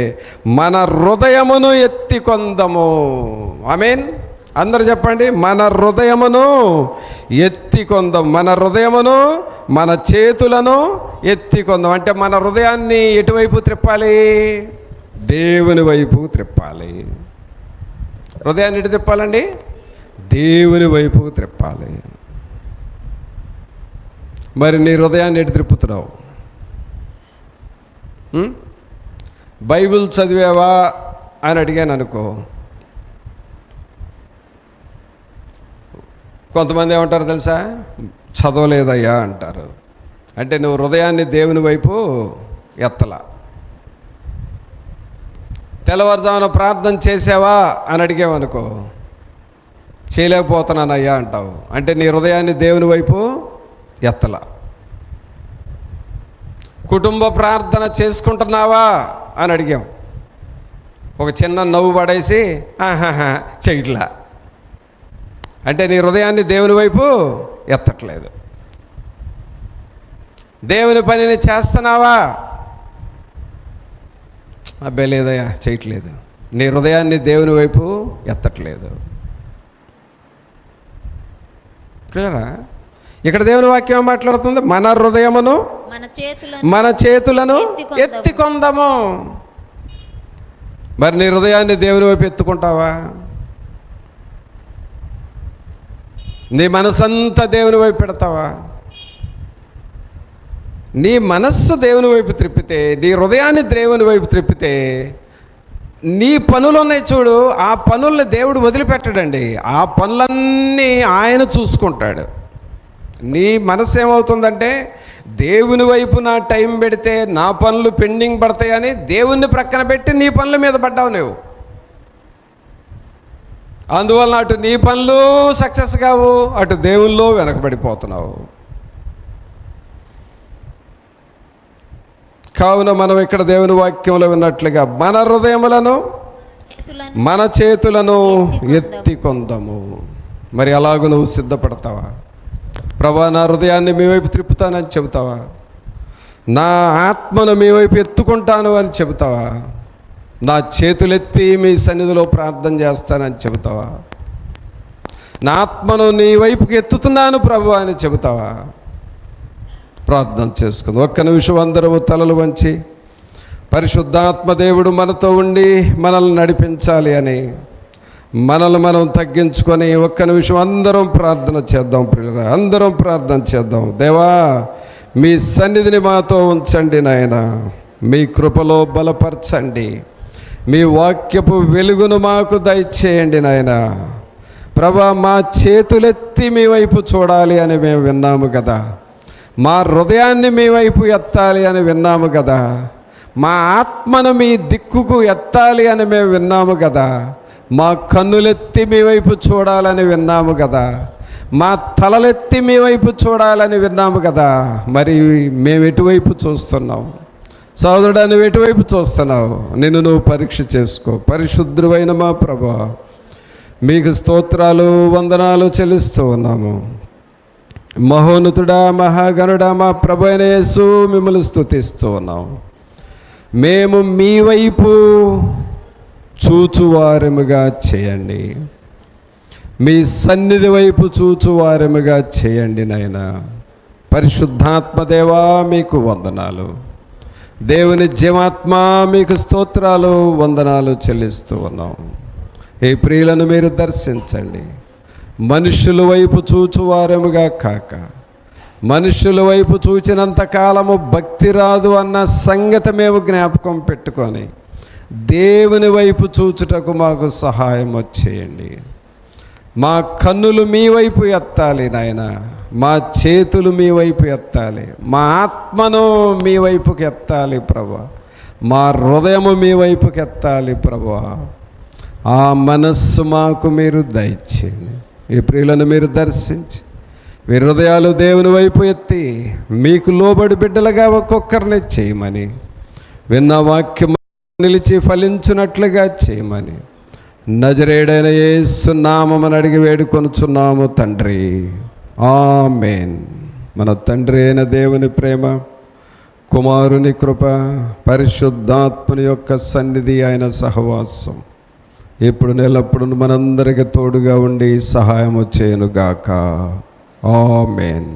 మన హృదయమును ఎత్తికొందాము. ఆమేన్. అందరూ చెప్పండి, మన హృదయమును ఎత్తికొందాం. మన హృదయమును మన చేతులను ఎత్తికొందాం అంటే మన హృదయాన్ని ఎటువైపు త్రిప్పాలి? దేవుని వైపు త్రిప్పాలి. హృదయాన్ని ఎటు తిప్పాలండి? దేవుని వైపు త్రిప్పాలి. మరి నీ హృదయాన్ని ఎటు త్రిప్పుతున్నావు? బైబిల్ చదివావా అని అడిగాను అనుకో, కొంతమంది ఏమంటారు తెలుసా? చదవలేదయ్యా అంటారు. అంటే నువ్వు హృదయాన్ని దేవుని వైపు ఎత్తలా. తెల్లవారుజామున ప్రార్థన చేసావా అని అడిగావనుకో, చేయలేకపోతున్నానయ్యా అంటావు. అంటే నీ హృదయాన్ని దేవుని వైపు ఎత్తలా. కుటుంబ ప్రార్థన చేసుకుంటున్నావా అని అడిగాం, ఒక చిన్న నవ్వు పడేసి ఆహాహా చెయ్యట్లా. అంటే నీ హృదయాన్ని దేవుని వైపు ఎత్తట్లేదు. దేవుని పనిని చేస్తున్నావా? అబ్బే లేదయ్యా చేయట్లేదు. నీ హృదయాన్ని దేవుని వైపు ఎత్తట్లేదు. క్లియరా? ఇక్కడ దేవుని వాక్యం మాట్లాడుతుంది, మన హృదయమును మన చేతులను ఎత్తికొందాము. మరి నీ హృదయాన్ని దేవుని వైపు ఎత్తుకుంటావా? నీ మనసంతా దేవుని వైపు పెడతావా? నీ మనస్సు దేవుని వైపు త్రిప్పితే, నీ హృదయాన్ని దేవుని వైపు త్రిప్పితే, నీ పనులు ఉన్నాయి చూడు, ఆ పనుల్ని దేవుడు వదిలిపెట్టడండి. ఆ పనులన్నీ ఆయన చూసుకుంటాడు. నీ మనసు ఏమవుతుందంటే, దేవుని వైపు నా టైం పెడితే నా పనులు పెండింగ్ పడతాయని దేవుణ్ణి ప్రక్కన పెట్టి నీ పనుల మీద పడ్డావు నువ్వు. అందువల్ల అటు నీ పనులు సక్సెస్ కావు, అటు దేవుల్లో వెనకబడిపోతున్నావు. కావున మనం ఇక్కడ దేవుని వాక్యంలో విన్నట్లుగా మన హృదయములను మన చేతులను ఎత్తికొందాము. మరి అలాగూ నువ్వు సిద్ధపడతావా? ప్రభా, నా హృదయాన్ని మీ వైపు త్రిప్పుతానని చెబుతావా? నా ఆత్మను మీ వైపు ఎత్తుకుంటాను అని చెబుతావా? నా చేతులెత్తి మీ సన్నిధిలో ప్రార్థన చేస్తానని చెబుతావా? నా ఆత్మను నీ వైపుకి ఎత్తుతున్నాను ప్రభు అని చెబుతావా? ప్రార్థన చేసుకుందాం. ఒక్క నిమిషం అందరూ తలలు వంచి, పరిశుద్ధాత్మ దేవుడు మనతో ఉండి మనల్ని నడిపించాలి అని మనల్ని మనం తగ్గించుకొని ఒక్క నిమిషం అందరం ప్రార్థన చేద్దాం. ప్రియులారా, అందరం ప్రార్థన చేద్దాం. దేవా, మీ సన్నిధిని మాతో ఉంచండి నాయన. మీ కృపలో బలపరచండి. మీ వాక్యపు వెలుగును మాకు దయచేయండి నాయన. ప్రభా, మా చేతులెత్తి మీ వైపు చూడాలి అని మేము విన్నాము కదా. మా హృదయాన్ని మీ వైపు ఎత్తాలి అని విన్నాము కదా. మా ఆత్మను మీ దిక్కుకు ఎత్తాలి అని మేము విన్నాము కదా. మా కన్నులెత్తి మీ వైపు చూడాలని విన్నాము కదా. మా తలలెత్తి మీ వైపు చూడాలని విన్నాము కదా. మరి మేము ఎటువైపు చూస్తున్నాం? సోదరుడా, నువ్వు ఎటువైపు చూస్తున్నావు? నిన్ను నువ్వు పరీక్ష చేసుకో. పరిశుద్ధుడైన మా ప్రభువా, మీకు స్తోత్రాలు వందనాలు చెల్లిస్తూ ఉన్నాము. మహోన్నతుడా, మహాగణుడా, మా ప్రభు అయిన యేసు, మిమ్మల్ని స్తుతిస్తూ ఉన్నాం. మేము మీ వైపు చూచువారముగా చేయండి. మీ సన్నిధి వైపు చూచువారముగా చేయండి నాయన. పరిశుద్ధాత్మదేవా, మీకు వందనాలు. దేవుని జీవాత్మ, మీకు స్తోత్రాలు వందనాలు చెల్లిస్తూ ఉన్నాం. ఈ ప్రియులను మీరు దర్శించండి. మనుషుల వైపు చూచువారముగా కాక, మనుషుల వైపు చూచినంత కాలము భక్తి రాదు అన్న సంగతి మేము జ్ఞాపకం పెట్టుకొని దేవుని వైపు చూచుటకు మాకు సహాయం వచ్చేయండి. మా కన్నులు మీ వైపు ఎత్తాలి నాయన, మా చేతులు మీ వైపు ఎత్తాలి, మా ఆత్మను మీ వైపుకి ఎత్తాలి ప్రభువా, మా హృదయము మీ వైపుకి ఎత్తాలి ప్రభువా. ఆ మనస్సు మాకు మీరు దయచేయండి. ఈ ప్రియులను మీరు దర్శించి మీ హృదయాలు దేవుని వైపు ఎత్తి మీకు లోబడి బిడ్డలుగా ఒక్కొక్కరిని చేయమని, విన్న వాక్యం నిలిచి ఫలించున్నట్లుగా చేయమని నజరేయుడైన యేసు నామమున అడిగి వేడుకొనుచున్నాము తండ్రి, ఆమేన్. మన తండ్రి అయిన దేవుని ప్రేమ, కుమారుని కృప, పరిశుద్ధాత్మని యొక్క సన్నిధి, ఆయన సహవాసం ఇప్పుడు నెలప్పుడు మనందరికీ తోడుగా ఉండి సహాయము చేయనుగాక. ఆమేన్.